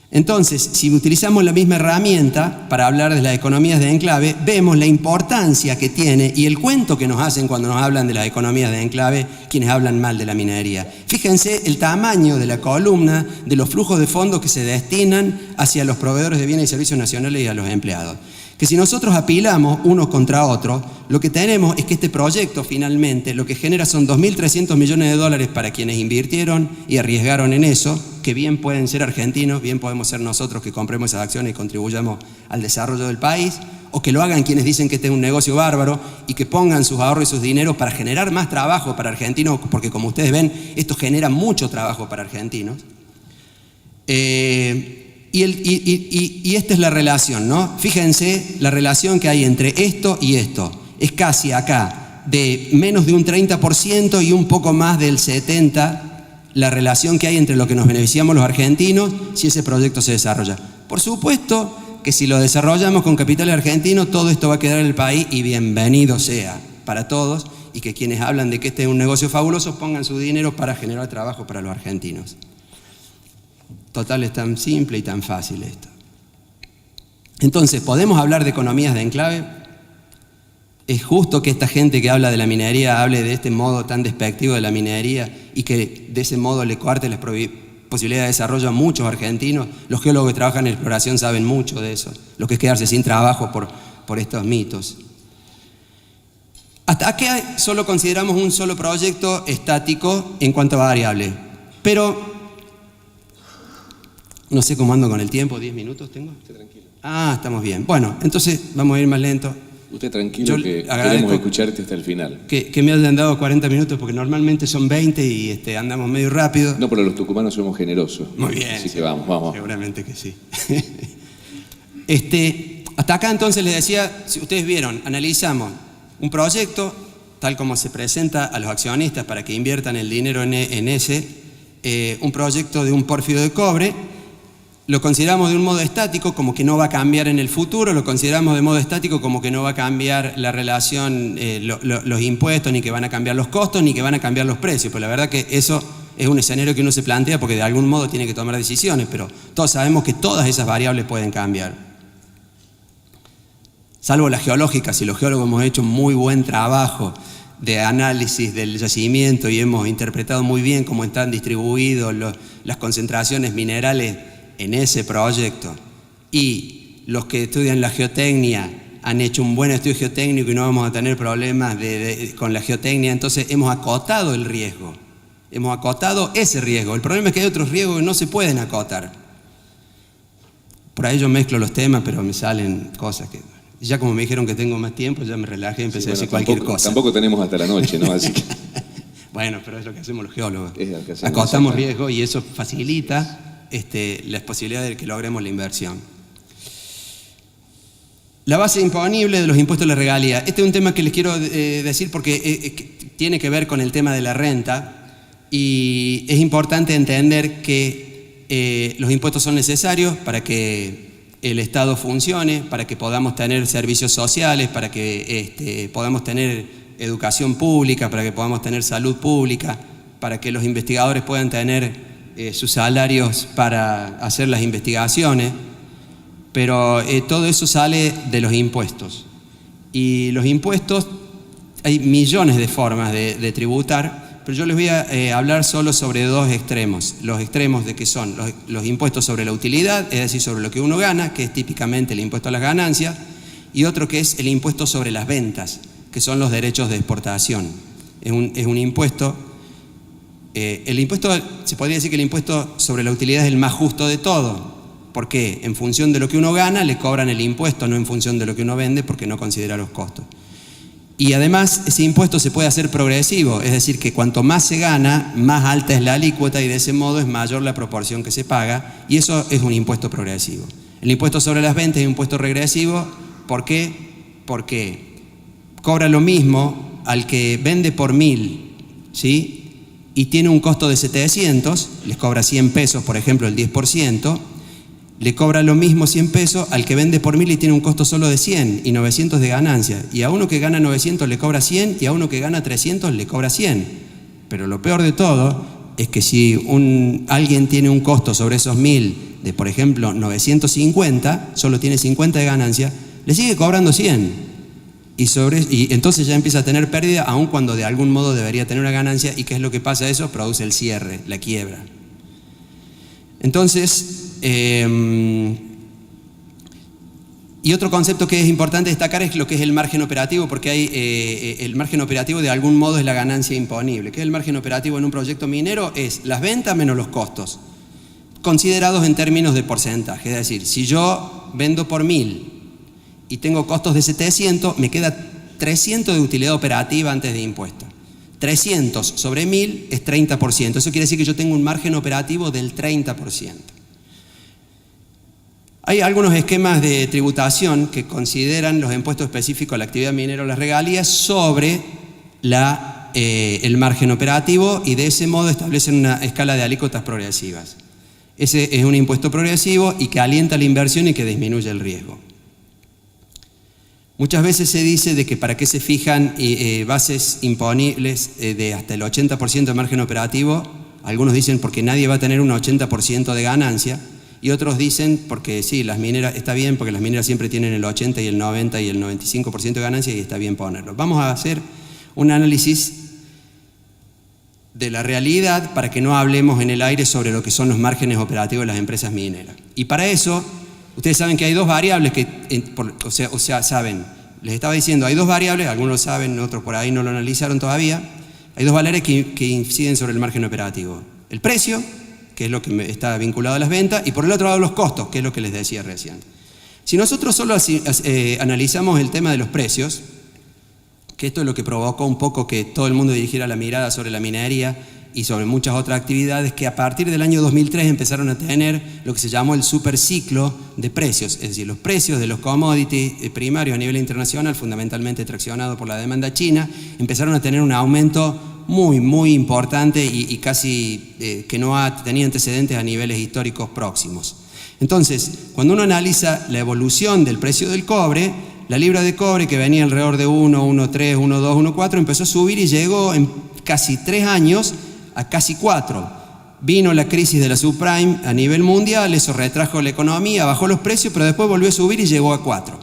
Entonces, si utilizamos la misma herramienta para hablar de las economías de enclave, vemos la importancia que tiene y el cuento que nos hacen cuando nos hablan de las economías de enclave quienes hablan mal de la minería. Fíjense el tamaño de la columna de los flujos de fondos que se destinan hacia los proveedores de bienes y servicios nacionales y a los empleados. Que si nosotros apilamos unos contra otros, lo que tenemos es que este proyecto finalmente lo que genera son 2.300 millones de dólares para quienes invirtieron y arriesgaron en eso, que bien pueden ser argentinos, bien podemos ser nosotros que compremos esas acciones y contribuyamos al desarrollo del país, o que lo hagan quienes dicen que este es un negocio bárbaro y que pongan sus ahorros y sus dineros para generar más trabajo para argentinos, porque como ustedes ven, esto genera mucho trabajo para argentinos. Y esta es la relación, ¿no? Fíjense la relación que hay entre esto y esto. Es casi acá de menos de un 30% y un poco más del 70% la relación que hay entre lo que nos beneficiamos los argentinos si ese proyecto se desarrolla. Por supuesto que si lo desarrollamos con capitales argentinos, todo esto va a quedar en el país y bienvenido sea para todos, y que quienes hablan de que este es un negocio fabuloso pongan su dinero para generar trabajo para los argentinos. Total, es tan simple y tan fácil esto. Entonces, ¿podemos hablar de economías de enclave? ¿Es justo que esta gente que habla de la minería hable de este modo tan despectivo de la minería y que de ese modo le coarte las posibilidades de desarrollo a muchos argentinos? Los geólogos que trabajan en exploración saben mucho de eso, lo que es quedarse sin trabajo por estos mitos. Hasta aquí solo consideramos un solo proyecto estático en cuanto a variable, pero no sé cómo ando con el tiempo, 10 minutos tengo. Usted tranquilo. Ah, estamos bien. Bueno, entonces vamos a ir más lento. Usted tranquilo, que queremos escucharte hasta el final. Que me hayan dado 40 minutos porque normalmente son 20 y andamos medio rápido. No, pero los tucumanos somos generosos. Muy bien. Así que vamos. Seguramente que sí. Hasta acá entonces les decía, si ustedes vieron, analizamos un proyecto tal como se presenta a los accionistas para que inviertan el dinero en ese, un proyecto de un pórfido de cobre. Lo consideramos de un modo estático, como que no va a cambiar en el futuro, lo consideramos de modo estático como que no va a cambiar la relación, los impuestos, ni que van a cambiar los costos, ni que van a cambiar los precios. Pues la verdad que eso es un escenario que uno se plantea porque de algún modo tiene que tomar decisiones, pero todos sabemos que todas esas variables pueden cambiar. Salvo las geológicas, y los geólogos hemos hecho un muy buen trabajo de análisis del yacimiento y hemos interpretado muy bien cómo están distribuidos las concentraciones minerales en ese proyecto, y los que estudian la geotecnia han hecho un buen estudio geotécnico y no vamos a tener problemas con la geotecnia, entonces hemos acotado el riesgo, hemos acotado ese riesgo. El problema es que hay otros riesgos que no se pueden acotar. Por ahí yo mezclo los temas, pero me salen cosas que... Ya como me dijeron que tengo más tiempo, ya me relajé y empecé a decir cualquier cosa. Tampoco tenemos hasta la noche, ¿no? Así que... Bueno, pero es lo que hacemos los geólogos. Hacemos acotamos riesgo y eso facilita las posibilidades de que logremos la inversión. La base imponible de los impuestos de la regalía. Este es un tema que les quiero decir porque tiene que ver con el tema de la renta y es importante entender que los impuestos son necesarios para que el Estado funcione, para que podamos tener servicios sociales, para que podamos tener educación pública, para que podamos tener salud pública, para que los investigadores puedan tener sus salarios para hacer las investigaciones, pero todo eso sale de los impuestos. Y los impuestos, hay millones de formas de tributar, pero yo les voy a hablar solo sobre dos extremos. Los extremos de que son los impuestos sobre la utilidad, es decir, sobre lo que uno gana, que es típicamente el impuesto a las ganancias, y otro que es el impuesto sobre las ventas, que son los derechos de exportación. Es un impuesto, se podría decir que el impuesto sobre la utilidad es el más justo de todo, porque en función de lo que uno gana le cobran el impuesto, no en función de lo que uno vende, porque no considera los costos. Y además ese impuesto se puede hacer progresivo, es decir, que cuanto más se gana, más alta es la alícuota y de ese modo es mayor la proporción que se paga, y eso es un impuesto progresivo. El impuesto sobre las ventas es un impuesto regresivo. ¿Por qué? Porque cobra lo mismo al que vende por 1.000, ¿sí? Y tiene un costo de 700, les cobra 100 pesos, por ejemplo, el 10%, le cobra lo mismo 100 pesos al que vende por 1.000 y tiene un costo solo de 100 y 900 de ganancia. Y a uno que gana 900 le cobra 100 y a uno que gana 300 le cobra 100. Pero lo peor de todo es que si alguien tiene un costo sobre esos 1.000 de, por ejemplo, 950, solo tiene 50 de ganancia, le sigue cobrando 100. Y entonces ya empieza a tener pérdida, aun cuando de algún modo debería tener una ganancia. ¿Y qué es lo que pasa? Eso produce el cierre, la quiebra. Entonces, y otro concepto que es importante destacar es lo que es el margen operativo, porque hay el margen operativo de algún modo es la ganancia imponible. ¿Qué es el margen operativo en un proyecto minero? Es las ventas menos los costos, considerados en términos de porcentaje. Es decir, si yo vendo por 1.000 y tengo costos de 700, me queda 300 de utilidad operativa antes de impuestos. 300 sobre 1.000 es 30%. Eso quiere decir que yo tengo un margen operativo del 30%. Hay algunos esquemas de tributación que consideran los impuestos específicos a la actividad minera o las regalías sobre el margen operativo y de ese modo establecen una escala de alícuotas progresivas. Ese es un impuesto progresivo y que alienta la inversión y que disminuye el riesgo. Muchas veces se dice de que para qué se fijan bases imponibles de hasta el 80% de margen operativo. Algunos dicen porque nadie va a tener un 80% de ganancia. Y otros dicen porque sí, las mineras está bien, porque las mineras siempre tienen el 80 y el 90 y el 95% de ganancia y está bien ponerlo. Vamos a hacer un análisis de la realidad para que no hablemos en el aire sobre lo que son los márgenes operativos de las empresas mineras. Y para eso, ustedes saben que hay dos variables que, saben, les estaba diciendo, hay dos variables, algunos lo saben, otros por ahí no lo analizaron todavía, hay dos variables que inciden sobre el margen operativo. El precio, que es lo que está vinculado a las ventas, y por el otro lado los costos, que es lo que les decía recién. Si nosotros solo analizamos el tema de los precios, que esto es lo que provocó un poco que todo el mundo dirigiera la mirada sobre la minería y sobre muchas otras actividades, que a partir del año 2003 empezaron a tener lo que se llamó el superciclo de precios, es decir, los precios de los commodities primarios a nivel internacional, fundamentalmente traccionado por la demanda china, empezaron a tener un aumento muy importante y casi que no tenía antecedentes a niveles históricos próximos. Entonces, cuando uno analiza la evolución del precio del cobre, la libra de cobre, que venía alrededor de 1, 1,3, 1,2, 1,4, empezó a subir y llegó en casi 3 años a casi 4. Vino la crisis de la subprime a nivel mundial, eso retrajo la economía, bajó los precios, pero después volvió a subir y llegó a 4.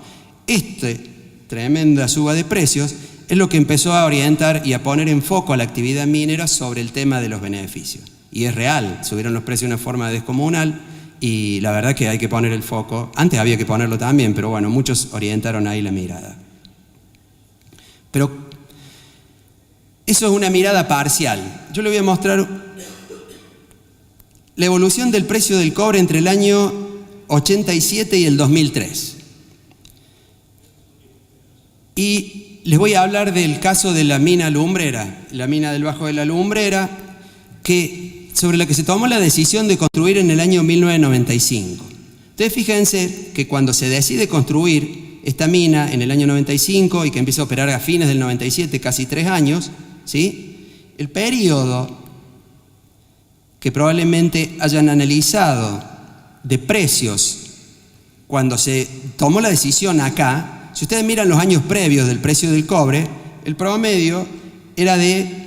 Tremenda suba de precios es lo que empezó a orientar y a poner en foco a la actividad minera sobre el tema de los beneficios. Y es real, subieron los precios de una forma descomunal y la verdad que hay que poner el foco. Antes había que ponerlo también, pero bueno, muchos orientaron ahí la mirada. Pero eso es una mirada parcial. Yo le voy a mostrar la evolución del precio del cobre entre el año 87 y el 2003. Y les voy a hablar del caso de la mina Lumbrera, la mina del Bajo de la Lumbrera, sobre la que se tomó la decisión de construir en el año 1995. Ustedes fíjense que cuando se decide construir esta mina en el año 95 y que empieza a operar a fines del 97, casi 3 años, ¿sí? El periodo que probablemente hayan analizado de precios cuando se tomó la decisión acá, si ustedes miran los años previos del precio del cobre, el promedio era de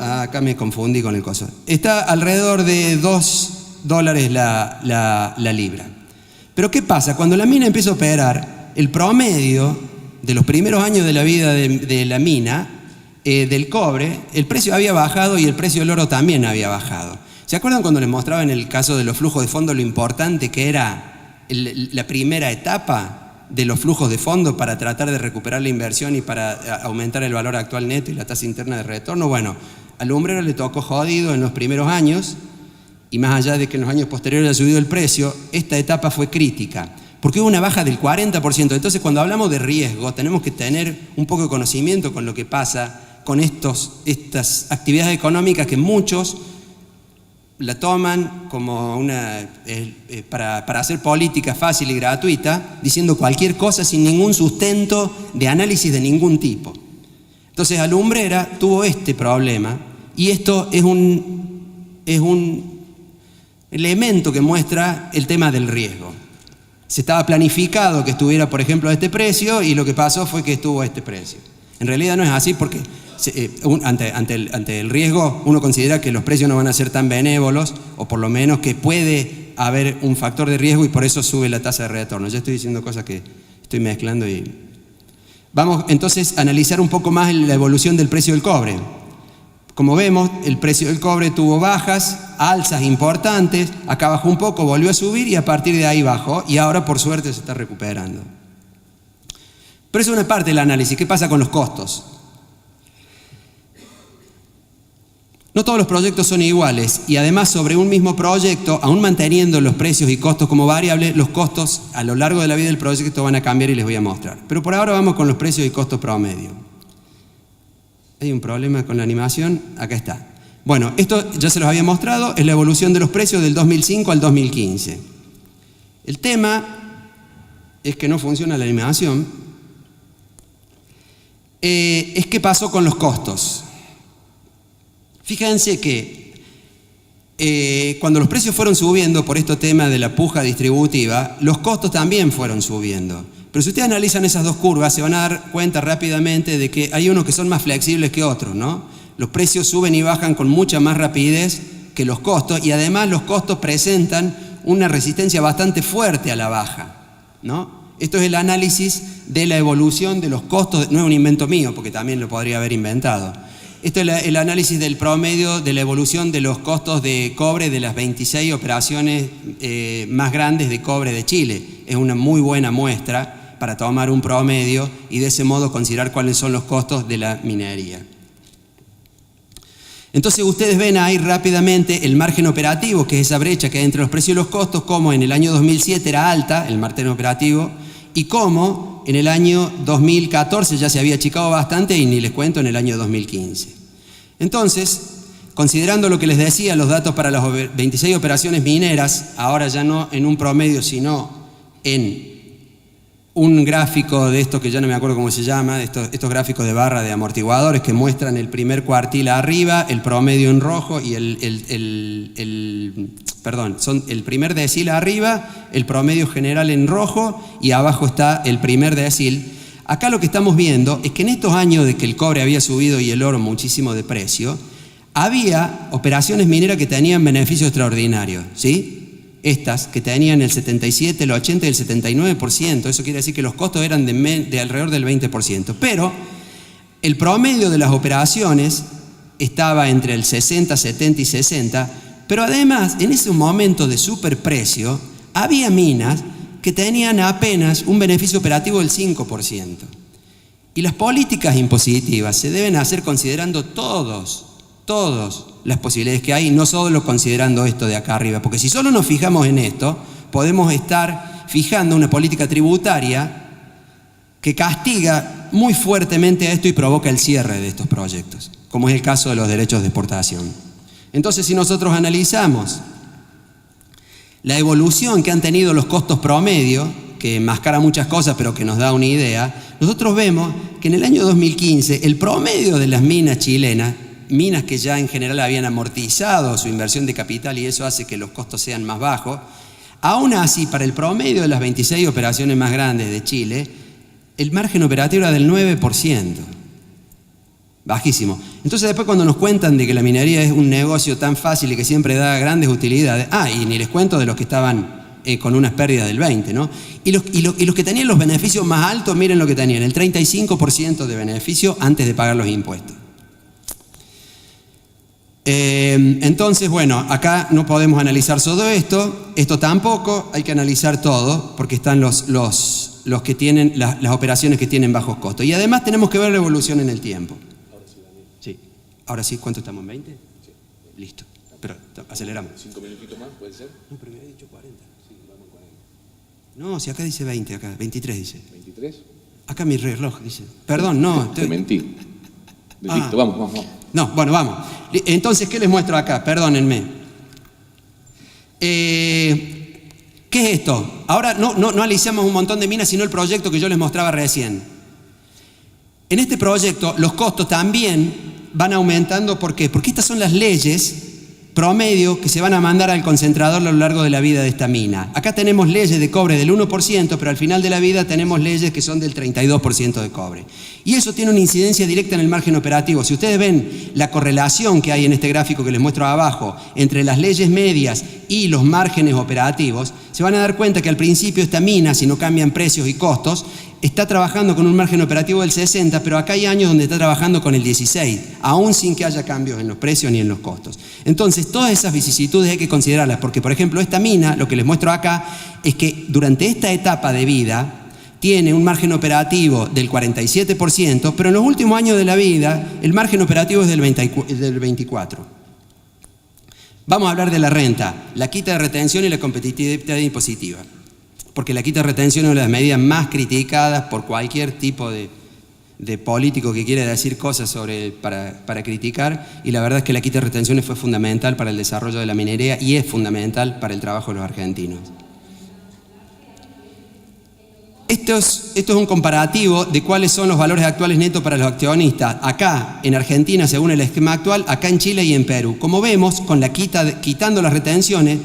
acá me confundí con el coso. Está alrededor de $2 la libra. Pero ¿qué pasa? Cuando la mina empieza a operar, el promedio de los primeros años de la vida de la mina del cobre, el precio había bajado y el precio del oro también había bajado. ¿Se acuerdan cuando les mostraba en el caso de los flujos de fondo lo importante que era la primera etapa de los flujos de fondo para tratar de recuperar la inversión y para aumentar el valor actual neto y la tasa interna de retorno? Bueno, al lumbrero le tocó jodido en los primeros años, y más allá de que en los años posteriores haya subido el precio, esta etapa fue crítica, porque hubo una baja del 40%. Entonces, cuando hablamos de riesgo, tenemos que tener un poco de conocimiento con lo que pasa con estas actividades económicas que muchos la toman como para hacer política fácil y gratuita, diciendo cualquier cosa sin ningún sustento de análisis de ningún tipo. Entonces, Alumbrera tuvo este problema, y esto es un elemento que muestra el tema del riesgo. Se estaba planificado que estuviera, por ejemplo, a este precio, y lo que pasó fue que estuvo a este precio. En realidad no es así, porque ante el riesgo uno considera que los precios no van a ser tan benévolos, o por lo menos que puede haber un factor de riesgo y por eso sube la tasa de retorno. Ya estoy diciendo cosas que estoy mezclando. Vamos entonces a analizar un poco más la evolución del precio del cobre. Como vemos, el precio del cobre tuvo bajas, alzas importantes, acá bajó un poco, volvió a subir y a partir de ahí bajó, y ahora por suerte se está recuperando. Pero eso es una parte del análisis. ¿Qué pasa con los costos? No todos los proyectos son iguales, y además sobre un mismo proyecto, aún manteniendo los precios y costos como variables, los costos a lo largo de la vida del proyecto van a cambiar y les voy a mostrar. Pero por ahora vamos con los precios y costos promedio. Hay un problema con la animación, acá está. Bueno, esto ya se los había mostrado, es la evolución de los precios del 2005 al 2015. El tema es que no funciona la animación. Es qué pasó con los costos. Fíjense que cuando los precios fueron subiendo por este tema de la puja distributiva, los costos también fueron subiendo. Pero si ustedes analizan esas dos curvas, se van a dar cuenta rápidamente de que hay unos que son más flexibles que otros, ¿no? Los precios suben y bajan con mucha más rapidez que los costos, y además los costos presentan una resistencia bastante fuerte a la baja, ¿no? Esto es el análisis de la evolución de los costos. No es un invento mío, porque también lo podría haber inventado. Esto es el análisis del promedio de la evolución de los costos de cobre de las 26 operaciones más grandes de cobre de Chile. Es una muy buena muestra para tomar un promedio y de ese modo considerar cuáles son los costos de la minería. Entonces ustedes ven ahí rápidamente el margen operativo, que es esa brecha que hay entre los precios y los costos, como en el año 2007 era alta el margen operativo, y cómo en el año 2014 ya se había achicado bastante, y ni les cuento en el año 2015. Entonces, considerando lo que les decía, los datos para las 26 operaciones mineras, ahora ya no en un promedio, sino en un gráfico de esto que ya no me acuerdo cómo se llama, estos gráficos de barra de amortiguadores que muestran el primer cuartil arriba, el promedio en rojo y son el primer decil arriba, el promedio general en rojo, y abajo está el primer decil. Acá lo que estamos viendo es que en estos años de que el cobre había subido y el oro muchísimo de precio, había operaciones mineras que tenían beneficios extraordinarios, ¿sí? Estas que tenían el 77, el 80 y el 79%, eso quiere decir que los costos eran de alrededor del 20%. Pero el promedio de las operaciones estaba entre el 60, 70 y 60, pero además en ese momento de superprecio había minas que tenían apenas un beneficio operativo del 5%. Y las políticas impositivas se deben hacer considerando todas las posibilidades que hay, no solo considerando esto de acá arriba, porque si solo nos fijamos en esto, podemos estar fijando una política tributaria que castiga muy fuertemente a esto y provoca el cierre de estos proyectos, como es el caso de los derechos de exportación. Entonces, si nosotros analizamos la evolución que han tenido los costos promedio, que enmascara muchas cosas pero que nos da una idea, nosotros vemos que en el año 2015 el promedio de las minas chilenas, minas que ya en general habían amortizado su inversión de capital y eso hace que los costos sean más bajos, aún así para el promedio de las 26 operaciones más grandes de Chile, el margen operativo era del 9%. Bajísimo. Entonces después cuando nos cuentan de que la minería es un negocio tan fácil y que siempre da grandes utilidades, y ni les cuento de los que estaban con unas pérdidas del 20%, ¿no? Y los que tenían los beneficios más altos, miren lo que tenían, el 35% de beneficio antes de pagar los impuestos. Entonces, bueno, acá no podemos analizar solo esto tampoco, hay que analizar todo, porque están los que tienen, las operaciones que tienen bajos costos. Y además tenemos que ver la evolución en el tiempo. Ahora sí, Daniel. Sí. Ahora sí, ¿cuánto estamos? ¿20? Sí. Listo. Pero aceleramos. 5 minutitos más, ¿puede ser? No, pero me había dicho 40. Sí, vamos con 40. No, si acá dice 20, acá, 23 dice. ¿23? Acá mi reloj dice. Perdón, no. Te mentí. Listo, vamos. No, bueno, vamos. Entonces, ¿qué les muestro acá? Perdónenme. ¿Qué es esto? Ahora no analizamos un montón de minas, sino el proyecto que yo les mostraba recién. En este proyecto, los costos también van aumentando. ¿Por qué? Porque estas son las leyes promedio que se van a mandar al concentrador a lo largo de la vida de esta mina. Acá tenemos leyes de cobre del 1%, pero al final de la vida tenemos leyes que son del 32% de cobre. Y eso tiene una incidencia directa en el margen operativo. Si ustedes ven la correlación que hay en este gráfico que les muestro abajo entre las leyes medias y los márgenes operativos, se van a dar cuenta que al principio esta mina, si no cambian precios y costos, está trabajando con un margen operativo del 60, pero acá hay años donde está trabajando con el 16, aún sin que haya cambios en los precios ni en los costos. Entonces, todas esas vicisitudes hay que considerarlas, porque, por ejemplo, esta mina, lo que les muestro acá, es que durante esta etapa de vida tiene un margen operativo del 47%, pero en los últimos años de la vida el margen operativo es del 24%. Vamos a hablar de la renta, la quita de retención y la competitividad impositiva. Porque la quita de retención es una de las medidas más criticadas por cualquier tipo de político que quiere decir cosas para criticar, y la verdad es que la quita de retenciones fue fundamental para el desarrollo de la minería y es fundamental para el trabajo de los argentinos. Esto es un comparativo de cuáles son los valores actuales netos para los accionistas. Acá, en Argentina, según el esquema actual, acá en Chile y en Perú. Como vemos, con la quitando las retenciones,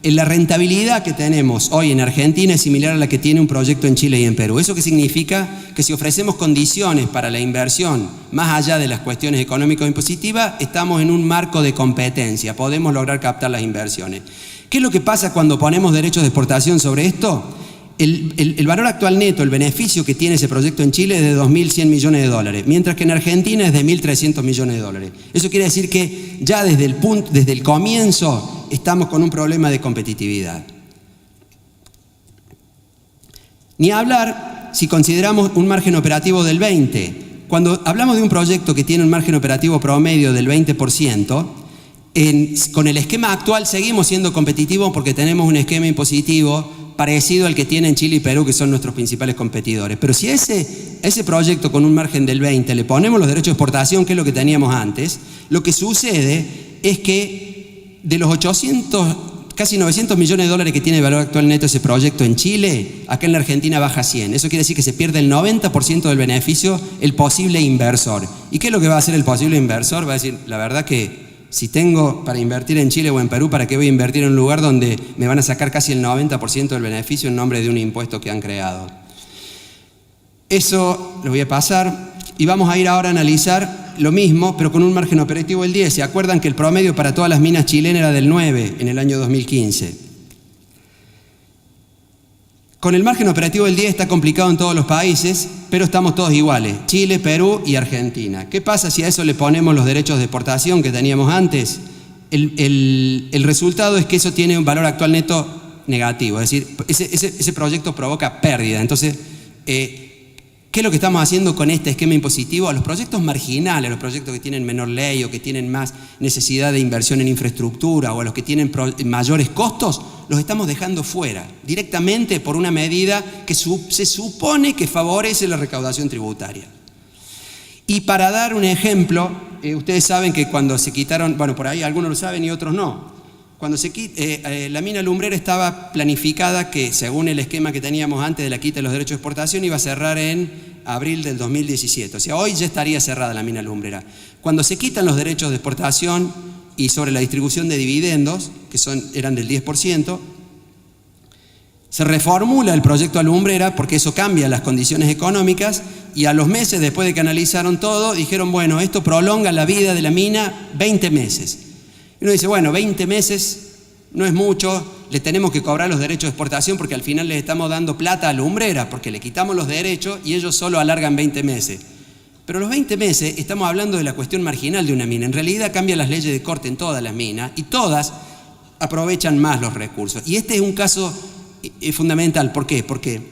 la rentabilidad que tenemos hoy en Argentina es similar a la que tiene un proyecto en Chile y en Perú. ¿Eso qué significa? Que si ofrecemos condiciones para la inversión, más allá de las cuestiones económico-impositivas, estamos en un marco de competencia, podemos lograr captar las inversiones. ¿Qué es lo que pasa cuando ponemos derechos de exportación sobre esto? El valor actual neto, el beneficio que tiene ese proyecto en Chile es de 2.100 millones de dólares, mientras que en Argentina es de 1.300 millones de dólares. Eso quiere decir que ya desde el comienzo estamos con un problema de competitividad. Ni hablar si consideramos un margen operativo del 20%. Cuando hablamos de un proyecto que tiene un margen operativo promedio del 20%, con el esquema actual seguimos siendo competitivos porque tenemos un esquema impositivo parecido al que tienen Chile y Perú, que son nuestros principales competidores. Pero si a ese proyecto con un margen del 20% le ponemos los derechos de exportación, que es lo que teníamos antes, lo que sucede es que de los casi 900 millones de dólares que tiene el valor actual neto ese proyecto en Chile, acá en la Argentina baja 100. Eso quiere decir que se pierde el 90% del beneficio el posible inversor. ¿Y qué es lo que va a hacer el posible inversor? Va a decir, la verdad que si tengo para invertir en Chile o en Perú, ¿para qué voy a invertir en un lugar donde me van a sacar casi el 90% del beneficio en nombre de un impuesto que han creado? Eso lo voy a pasar y vamos a ir ahora a analizar lo mismo, pero con un margen operativo del 10. ¿Se acuerdan que el promedio para todas las minas chilenas era del 9 en el año 2015? Con el margen operativo del 10 está complicado en todos los países, pero estamos todos iguales, Chile, Perú y Argentina. ¿Qué pasa si a eso le ponemos los derechos de exportación que teníamos antes? El resultado es que eso tiene un valor actual neto negativo, es decir, ese proyecto provoca pérdida. Entonces, ¿qué es lo que estamos haciendo con este esquema impositivo? A los proyectos marginales, los proyectos que tienen menor ley o que tienen más necesidad de inversión en infraestructura o a los que tienen mayores costos, los estamos dejando fuera, directamente por una medida que se supone que favorece la recaudación tributaria. Y para dar un ejemplo, ustedes saben que cuando se quitaron, bueno, por ahí algunos lo saben y otros no, cuando la mina lumbrera estaba planificada que, según el esquema que teníamos antes de la quita de los derechos de exportación, iba a cerrar en abril del 2017. O sea, hoy ya estaría cerrada la mina lumbrera. Cuando se quitan los derechos de exportación y sobre la distribución de dividendos, que eran del 10%, se reformula el proyecto alumbrera porque eso cambia las condiciones económicas y a los meses, después de que analizaron todo, dijeron, bueno, esto prolonga la vida de la mina 20 meses. Y uno dice, bueno, 20 meses no es mucho, le tenemos que cobrar los derechos de exportación porque al final les estamos dando plata a la lumbrera porque le quitamos los derechos y ellos solo alargan 20 meses. Pero a los 20 meses estamos hablando de la cuestión marginal de una mina. En realidad cambian las leyes de corte en todas las minas y todas aprovechan más los recursos. Y este es un caso fundamental. ¿Por qué? Porque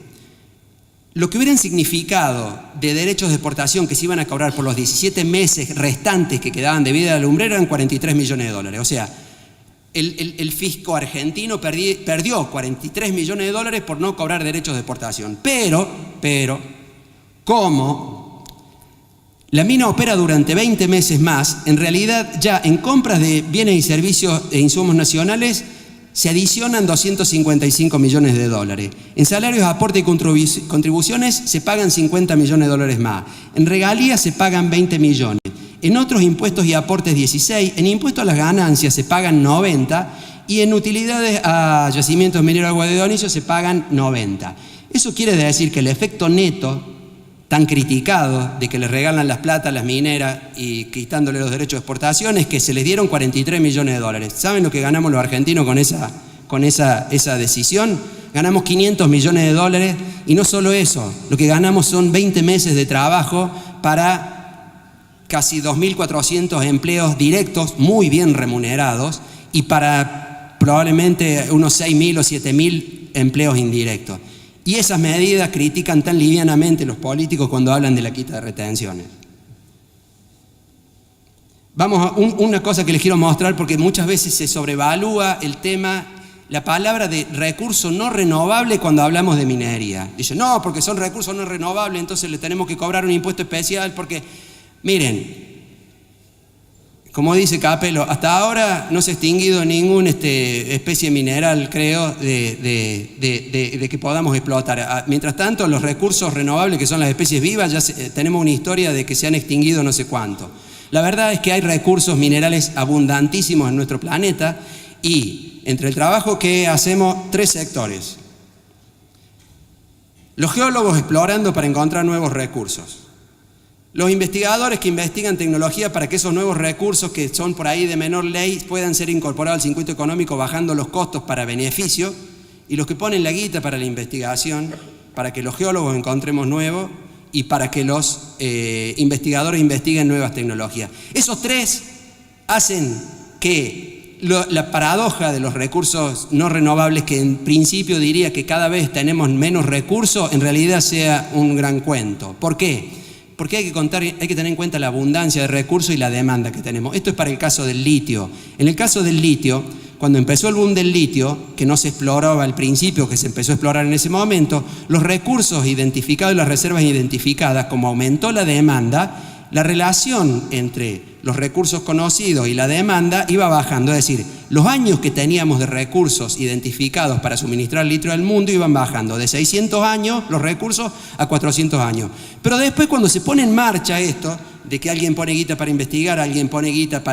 lo que hubieran significado de derechos de exportación que se iban a cobrar por los 17 meses restantes que quedaban de vida de la lumbrera eran 43 millones de dólares. O sea, el fisco argentino perdió 43 millones de dólares por no cobrar derechos de exportación. Pero, como la mina opera durante 20 meses más, en realidad ya en compras de bienes y servicios e insumos nacionales se adicionan 255 millones de dólares. En salarios, aportes y contribuciones se pagan 50 millones de dólares más. En regalías se pagan 20 millones. En otros impuestos y aportes 16. En impuestos a las ganancias se pagan 90. Y en utilidades a yacimientos mineros de agua de Dionisio se pagan 90. Eso quiere decir que el efecto neto tan criticado de que le regalan las plata a las mineras y quitándole los derechos de exportación es que se les dieron 43 millones de dólares. ¿Saben lo que ganamos los argentinos con esa decisión? Ganamos 500 millones de dólares y no solo eso, lo que ganamos son 20 meses de trabajo para casi 2.400 empleos directos muy bien remunerados y para probablemente unos 6.000 o 7.000 empleos indirectos. Y esas medidas critican tan livianamente los políticos cuando hablan de la quita de retenciones. Vamos a una cosa que les quiero mostrar porque muchas veces se sobrevalúa el tema, la palabra de recurso no renovable cuando hablamos de minería. Dicen, no, porque son recursos no renovables, entonces le tenemos que cobrar un impuesto especial porque, miren, como dice Capello, hasta ahora no se ha extinguido ninguna especie mineral, creo, de que podamos explotar. Mientras tanto, los recursos renovables, que son las especies vivas, ya tenemos una historia de que se han extinguido no sé cuánto. La verdad es que hay recursos minerales abundantísimos en nuestro planeta y entre el trabajo que hacemos, 3 sectores. Los geólogos explorando para encontrar nuevos recursos. Los investigadores que investigan tecnología para que esos nuevos recursos que son por ahí de menor ley puedan ser incorporados al circuito económico bajando los costos para beneficio, y los que ponen la guita para la investigación, para que los geólogos encontremos nuevos y para que los investigadores investiguen nuevas tecnologías. Esos 3 hacen que la paradoja de los recursos no renovables, que en principio diría que cada vez tenemos menos recursos, en realidad sea un gran cuento. ¿Por qué? Porque hay que tener en cuenta la abundancia de recursos y la demanda que tenemos. Esto es para el caso del litio. En el caso del litio, cuando empezó el boom del litio, que no se exploraba al principio, que se empezó a explorar en ese momento, los recursos identificados y las reservas identificadas, como aumentó la demanda, la relación entre los recursos conocidos y la demanda iba bajando. Es decir, los años que teníamos de recursos identificados para suministrar litio al mundo iban bajando de 600 años los recursos a 400 años. Pero después, cuando se pone en marcha esto, de que alguien pone guita para investigar, alguien pone guita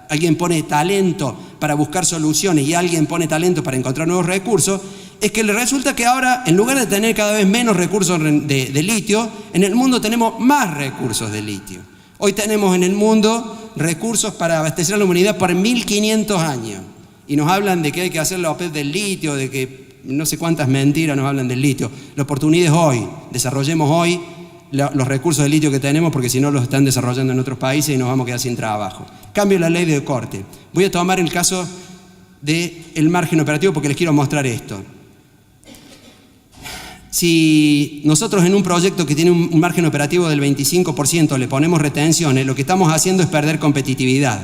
alguien pone talento para buscar soluciones y alguien pone talento para encontrar nuevos recursos, es que le resulta que ahora, en lugar de tener cada vez menos recursos de litio, en el mundo tenemos más recursos de litio. Hoy tenemos en el mundo recursos para abastecer a la humanidad por 1500 años. Y nos hablan de que hay que hacer la OPEP del litio, de que no sé cuántas mentiras nos hablan del litio. La oportunidad es hoy. Desarrollemos hoy los recursos de litio que tenemos, porque si no los están desarrollando en otros países y nos vamos a quedar sin trabajo. Cambio la ley de corte. Voy a tomar el caso del margen operativo porque les quiero mostrar esto. Si nosotros en un proyecto que tiene un margen operativo del 25% le ponemos retenciones, lo que estamos haciendo es perder competitividad.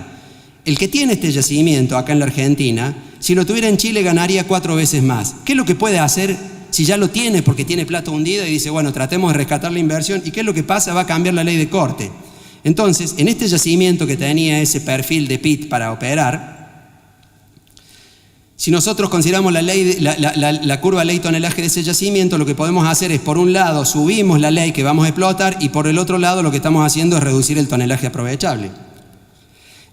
El que tiene este yacimiento acá en la Argentina, si lo tuviera en Chile ganaría 4 veces más. ¿Qué es lo que puede hacer si ya lo tiene porque tiene plata hundida y dice, bueno, tratemos de rescatar la inversión? ¿Y qué es lo que pasa? Va a cambiar la ley de corte. Entonces, en este yacimiento que tenía ese perfil de PIT para operar, si nosotros consideramos la curva ley tonelaje de ese yacimiento, lo que podemos hacer es, por un lado, subimos la ley que vamos a explotar y por el otro lado lo que estamos haciendo es reducir el tonelaje aprovechable.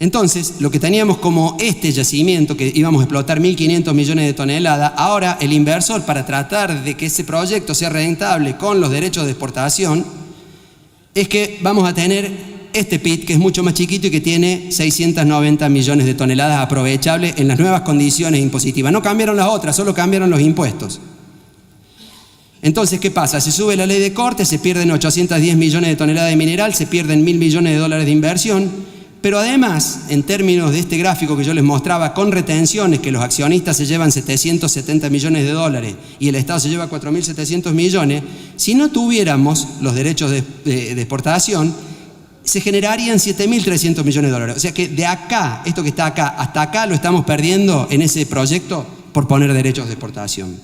Entonces, lo que teníamos como este yacimiento, que íbamos a explotar 1.500 millones de toneladas, ahora el inversor, para tratar de que ese proyecto sea rentable con los derechos de exportación, es que vamos a tener este PIT, que es mucho más chiquito y que tiene 690 millones de toneladas aprovechables en las nuevas condiciones impositivas. No cambiaron las otras, solo cambiaron los impuestos. Entonces, ¿qué pasa? Se sube la ley de corte, se pierden 810 millones de toneladas de mineral, se pierden 1.000 millones de dólares de inversión, pero además, en términos de este gráfico que yo les mostraba, con retenciones, que los accionistas se llevan 770 millones de dólares y el Estado se lleva 4.700 millones, si no tuviéramos los derechos de exportación, se generarían 7.300 millones de dólares. O sea que de acá, esto que está acá, hasta acá lo estamos perdiendo en ese proyecto por poner derechos de exportación.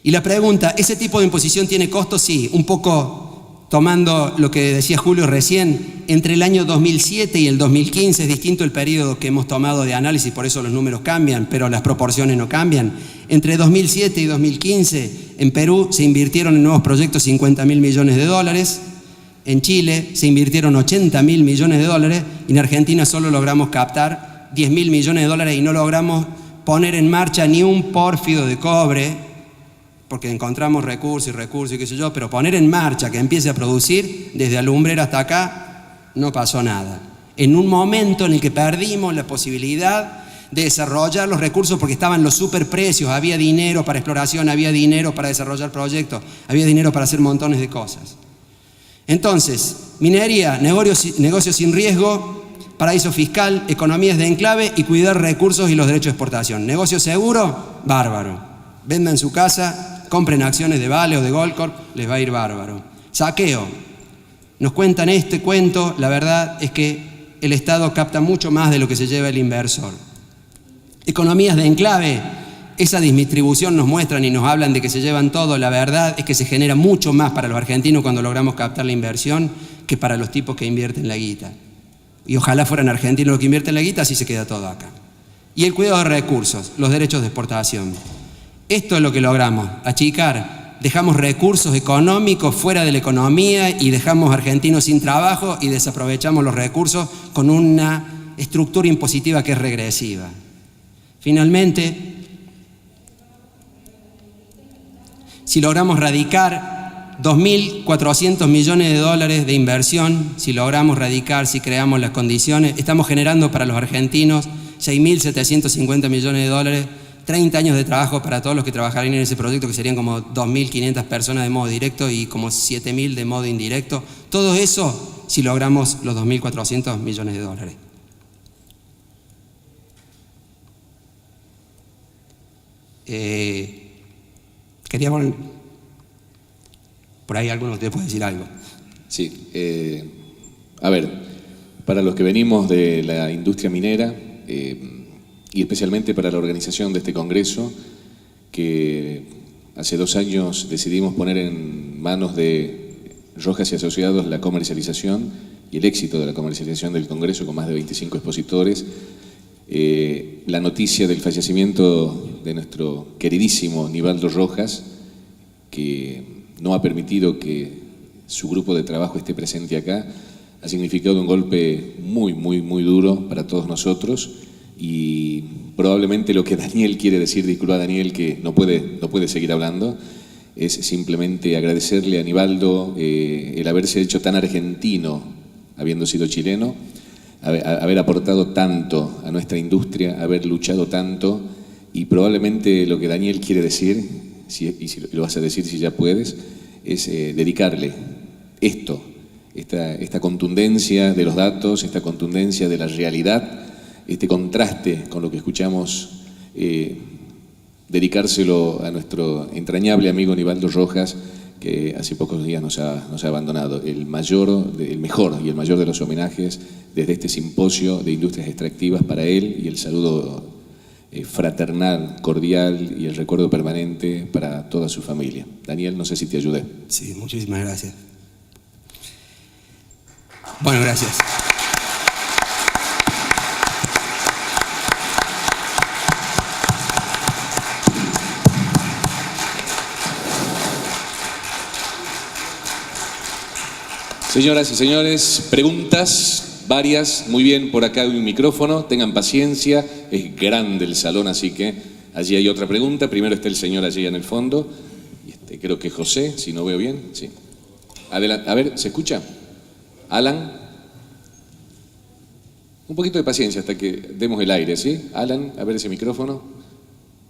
Y la pregunta, ¿ese tipo de imposición tiene costos? Sí, un poco tomando lo que decía Julio recién, entre el año 2007 y el 2015 es distinto el periodo que hemos tomado de análisis, por eso los números cambian, pero las proporciones no cambian. Entre 2007 y 2015 en Perú se invirtieron en nuevos proyectos 50.000 millones de dólares, en Chile se invirtieron 80.000 millones de dólares y en Argentina solo logramos captar 10.000 millones de dólares y no logramos poner en marcha ni un pórfido de cobre, porque encontramos recursos y qué sé yo, pero poner en marcha, que empiece a producir, desde Alumbrera hasta acá, no pasó nada. En un momento en el que perdimos la posibilidad de desarrollar los recursos porque estaban los superprecios, había dinero para exploración, había dinero para desarrollar proyectos, había dinero para hacer montones de cosas. Entonces, minería, negocio sin riesgo, paraíso fiscal, economías de enclave y cuidar recursos y los derechos de exportación. Negocio seguro, bárbaro. Vendan su casa, compren acciones de Vale o de Goldcorp, les va a ir bárbaro. Saqueo. Nos cuentan este cuento, la verdad es que el Estado capta mucho más de lo que se lleva el inversor. Economías de enclave, esa distribución nos muestran y nos hablan de que se llevan todo, la verdad es que se genera mucho más para los argentinos cuando logramos captar la inversión que para los tipos que invierten la guita. Y ojalá fueran argentinos los que invierten la guita, así se queda todo acá. Y el cuidado de recursos, los derechos de exportación. Esto es lo que logramos, achicar, dejamos recursos económicos fuera de la economía y dejamos argentinos sin trabajo y desaprovechamos los recursos con una estructura impositiva que es regresiva. Finalmente, si logramos radicar 2.400 millones de dólares de inversión, si logramos radicar, si creamos las condiciones, estamos generando para los argentinos 6.750 millones de dólares, 30 años de trabajo para todos los que trabajarían en ese proyecto, que serían como 2.500 personas de modo directo y como 7.000 de modo indirecto. Todo eso si logramos los 2.400 millones de dólares. Queríamos... Por ahí alguno de ustedes puede decir algo. Sí. A ver, para los que venimos de la industria minera... y especialmente para la organización de este congreso, que hace 2 años decidimos poner en manos de Rojas y Asociados la comercialización y el éxito de la comercialización del congreso con más de 25 expositores. La noticia del fallecimiento de nuestro queridísimo Nivaldo Rojas, que no ha permitido que su grupo de trabajo esté presente acá, ha significado un golpe muy duro para todos nosotros. Y probablemente lo que Daniel quiere decir, disculpa Daniel que no puede seguir hablando, es simplemente agradecerle a Nivaldo el haberse hecho tan argentino habiendo sido chileno, haber aportado tanto a nuestra industria, haber luchado tanto, y probablemente lo que Daniel quiere decir, y si lo vas a decir si ya puedes, es dedicarle esta contundencia de los datos, esta contundencia de la realidad, este contraste con lo que escuchamos, dedicárselo a nuestro entrañable amigo Nivaldo Rojas, que hace pocos días nos ha abandonado. El mejor y el mayor de los homenajes desde este simposio de industrias extractivas para él, y el saludo fraternal, cordial y el recuerdo permanente para toda su familia. Daniel, no sé si te ayudé. Sí, muchísimas gracias. Bueno, gracias. Señoras y señores, preguntas, varias, muy bien, por acá hay un micrófono, tengan paciencia, es grande el salón, así que allí hay otra pregunta. Primero está el señor allí en el fondo, y creo que José, si no veo bien, sí. Adelante, a ver, ¿se escucha? Alan. Un poquito de paciencia hasta que demos el aire, ¿sí? Alan, a ver ese micrófono.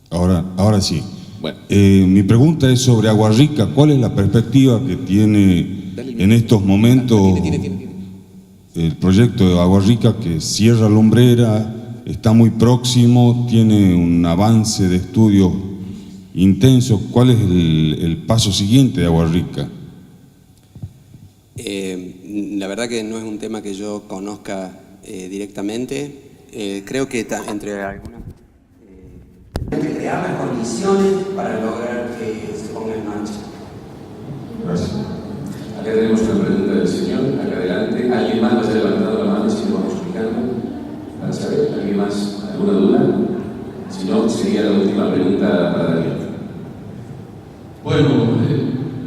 Ahora sí. Bueno. Mi pregunta es sobre Agua Rica. ¿Cuál es la perspectiva que tiene en estos momentos el proyecto de Agua Rica, que cierra Lumbrera, está muy próximo, tiene un avance de estudios intenso? ¿Cuál es el paso siguiente de Agua Rica? La verdad que no es un tema que yo conozca directamente. Creo que entre algunas hay que crear las condiciones para lograr que se ponga en marcha. Gracias. Acá tenemos una pregunta del señor, acá adelante. ¿Alguien más haya levantado la mano si lo vamos explicando? Para saber, ¿alguien más? ¿Alguna duda? Si no, sería la última pregunta para Daniel. Bueno,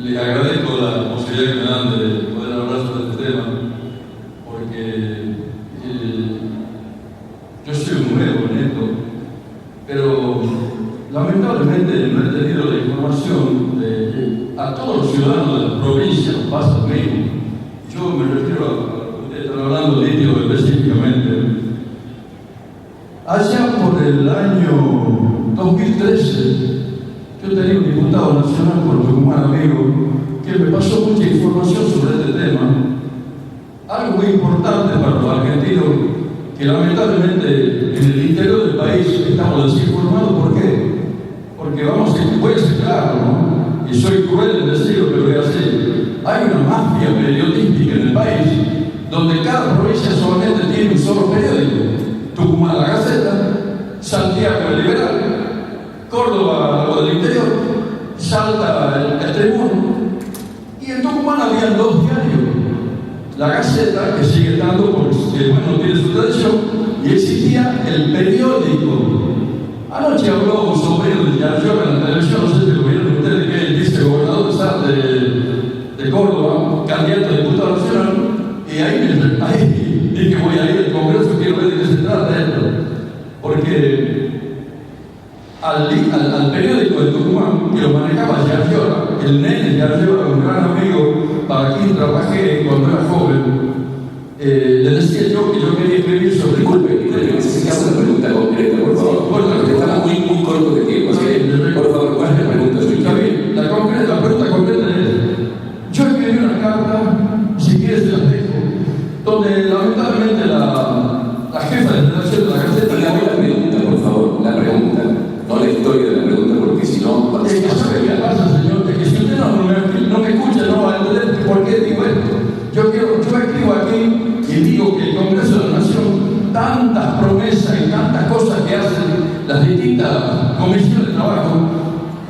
les agradezco la posibilidad que me dan de poder hablar sobre este tema, porque yo soy un nuevo en esto, pero lamentablemente no he tenido la información de que a todos los ciudadanos de la provincia nos pasa lo mismo. Yo me refiero a lo que ustedes están hablando de litio específicamente. Allá por el año 2013, yo tenía un diputado nacional por Tucumán, amigo, que me pasó mucha información sobre este tema. Algo muy importante para los argentinos, que lamentablemente en el interior del país estamos desinformados. ¿Por qué? Porque voy a ser claro, ¿no? Y soy cruel en decirlo, pero voy a decir, hay una mafia periodística en el país donde cada provincia solamente tiene un solo periódico. Tucumán, La Gaceta; Santiago, El Liberal; Córdoba, algo del interior; Salta, el Tribuno. Y en Tucumán habían 2 diarios: La Gaceta, que sigue estando porque bueno, tiene su tradición, y existía el periódico. Anoche habló un sobrino de Yarlora en la televisión, no sé si lo vieron ustedes, que es el vicegobernador de Córdoba, candidato a diputado nacional, y ahí dije, voy a ir al Congreso, quiero ver de qué se trata esto. Porque al periódico de Tucumán, que lo manejaba Yarlora, el nene Yarlora, un gran amigo para quien trabajé cuando era joven, le decía yo que yo quería escribir sobre... Disculpe, necesitamos una pregunta concreta, por favor. Bueno, estamos muy corto de tiempo, así que, por favor, ¿cuál es la pregunta? Está bien, la pregunta concreta es: yo escribí una carta, si quieres te la dejo, donde lamentablemente la jefa de redacción de La Gaceta... Dígame la pregunta, por favor, la pregunta, no la historia de la pregunta, porque si no... ¿Qué pasa, señor? Que si usted no me escucha, no va a entender por qué digo esto. Yo escribo aquí y digo que el Congreso de la Nación, tantas promesas y tantas cosas que hacen las distintas comisiones de trabajo,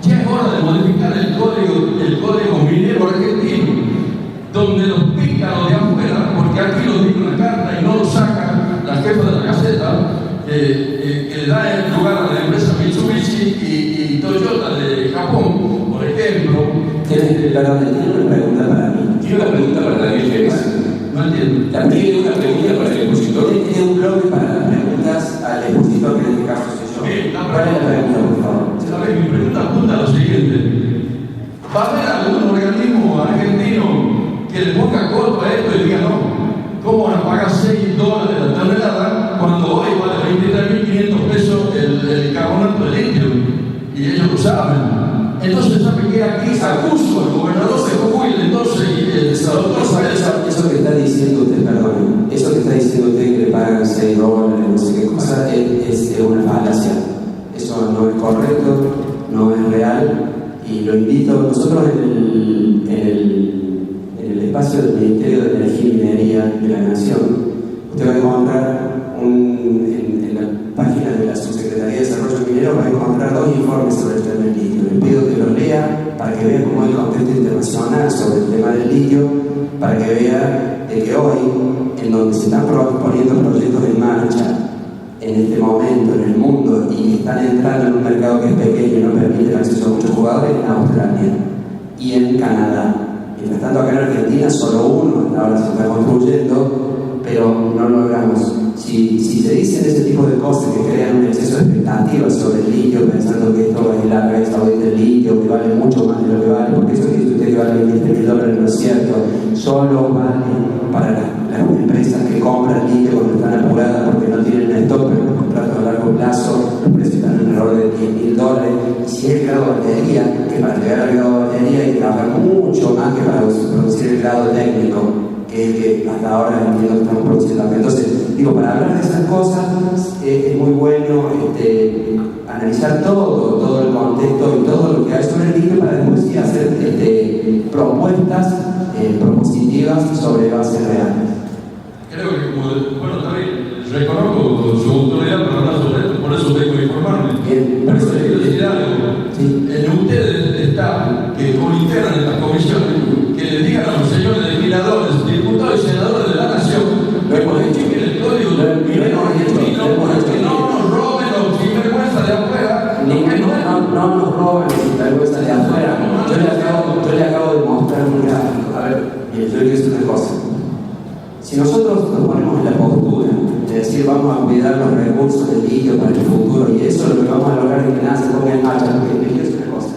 ya es hora de modificar el código minero argentino, donde los pícaros de afuera, porque aquí lo digo en la carta y no lo saca la jefa de La Gaceta, que le da el lugar a la empresa Mitsubishi y Toyota de Japón, por ejemplo. Tiene una pregunta para mí. Tiene una pregunta para Daniel Jerez. No entiendo. También una pregunta para el expositor. Tiene un bloque para preguntas al expositor, que en este caso soy yo. ¿Cuál es la pregunta, por favor? A ver, mi pregunta apunta a lo siguiente: ¿va a haber algún organismo argentino que le ponga coto a esto y diga no? ¿Cómo van a pagar $6 la tonelada cuando hoy vale 23.500 pesos el carbonato de litio? Y ellos lo saben. Entonces, ¿sabe qué? Aquí acuso al gobernador de Jujuy, entonces, Eso que está diciendo usted, perdón, eso que está diciendo usted que le pagan $6, no sé qué cosa, es una falacia. Eso no es correcto, no es real, y lo invito. Nosotros en el espacio del Ministerio de Energía y Minería de la Nación, usted va a encontrar en la página de la Subsecretaría de Desarrollo Minero, va a encontrar 2 informes sobre el tema del litio. Les pido que los lea para que vea cómo es el contexto internacional sobre el tema del litio, para que vea de que hoy, en donde se están poniendo proyectos en marcha, en este momento, en el mundo, y están entrando en un mercado que es pequeño y no permite el acceso a muchos jugadores, en Australia y en Canadá. Mientras tanto, acá en Argentina, solo uno ahora se está construyendo, pero no lo logramos. Si se dicen ese tipo de cosas que crean un exceso de expectativas sobre el litio, pensando que esto es la Arabia Saudita del litio, que vale mucho más de lo que vale, porque eso que dice usted que vale $23.000 no es cierto, solo vale para las empresas que compran litio cuando están apuradas porque no tienen stock, pero los contratos a largo plazo, los precios están en el orden de $10.000, si es el grado de batería, que para llegar al grado de batería hay que trabajar mucho más que para producir el grado técnico, que es el que hasta ahora entiendo que estamos produciendo acá. Entonces, digo, para hablar de esas cosas es muy bueno analizar todo el contexto y todo lo que hay sobre el litio para después sí hacer propuestas propositivas sobre bases reales. Creo que, bueno, también reconozco su autoridad para hablar sobre esto, por eso tengo que informarme. Bien. Pero eso le quiero decir algo. Sí. En ustedes está, que integran estas comisiones, que le digan a los señores legisladores, diputados y senadores de la Nación, que modifiquen el código que no nos roben los sinvergüenza de afuera. No nos roben los sinvergüenza de afuera. Yo le acabo de mostrar un gráfico. A ver, yo le quiero decir una cosa. Si nosotros nos ponemos en la postura de decir vamos a cuidar los recursos del litio para el futuro y eso lo que vamos a lograr es que nada se ponga en marcha, porque le quiero decir una cosa.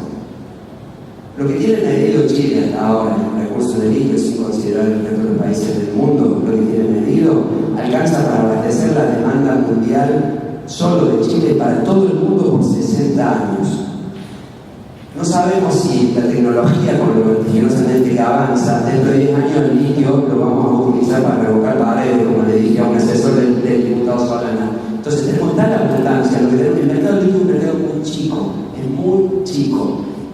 Lo que tiene medido Chile hasta ahora en los recursos del litio, sin considerar el resto de los países del mundo, lo que tiene medido alcanza para abastecer la demanda mundial solo de Chile para todo el mundo por 60 años. No sabemos si la tecnología, con lo vertiginosamente que avanza, dentro de 10 años el litio lo vamos a utilizar para revocar paredes, como le dije a un asesor del diputado Solana. Entonces tenemos tal abundancia, lo que tenemos, el mercado del litio es un mercado muy chico, es muy chico.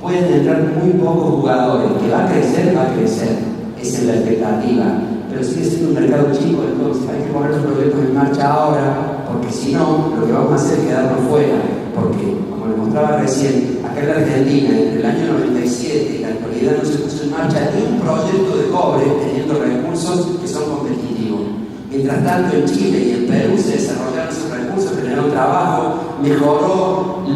Pueden entrar muy pocos jugadores, que va a crecer, esa es la expectativa. Pero sigue siendo un mercado chico, entonces hay que poner los proyectos en marcha ahora, porque si no, lo que vamos a hacer es quedarnos fuera, porque, como les mostraba recién, acá en la Argentina, entre el año 97 y la actualidad no se puso en marcha ni un proyecto de cobre teniendo recursos que son competitivos. Mientras tanto, en Chile y en Perú se desarrollaron esos recursos, generaron trabajo,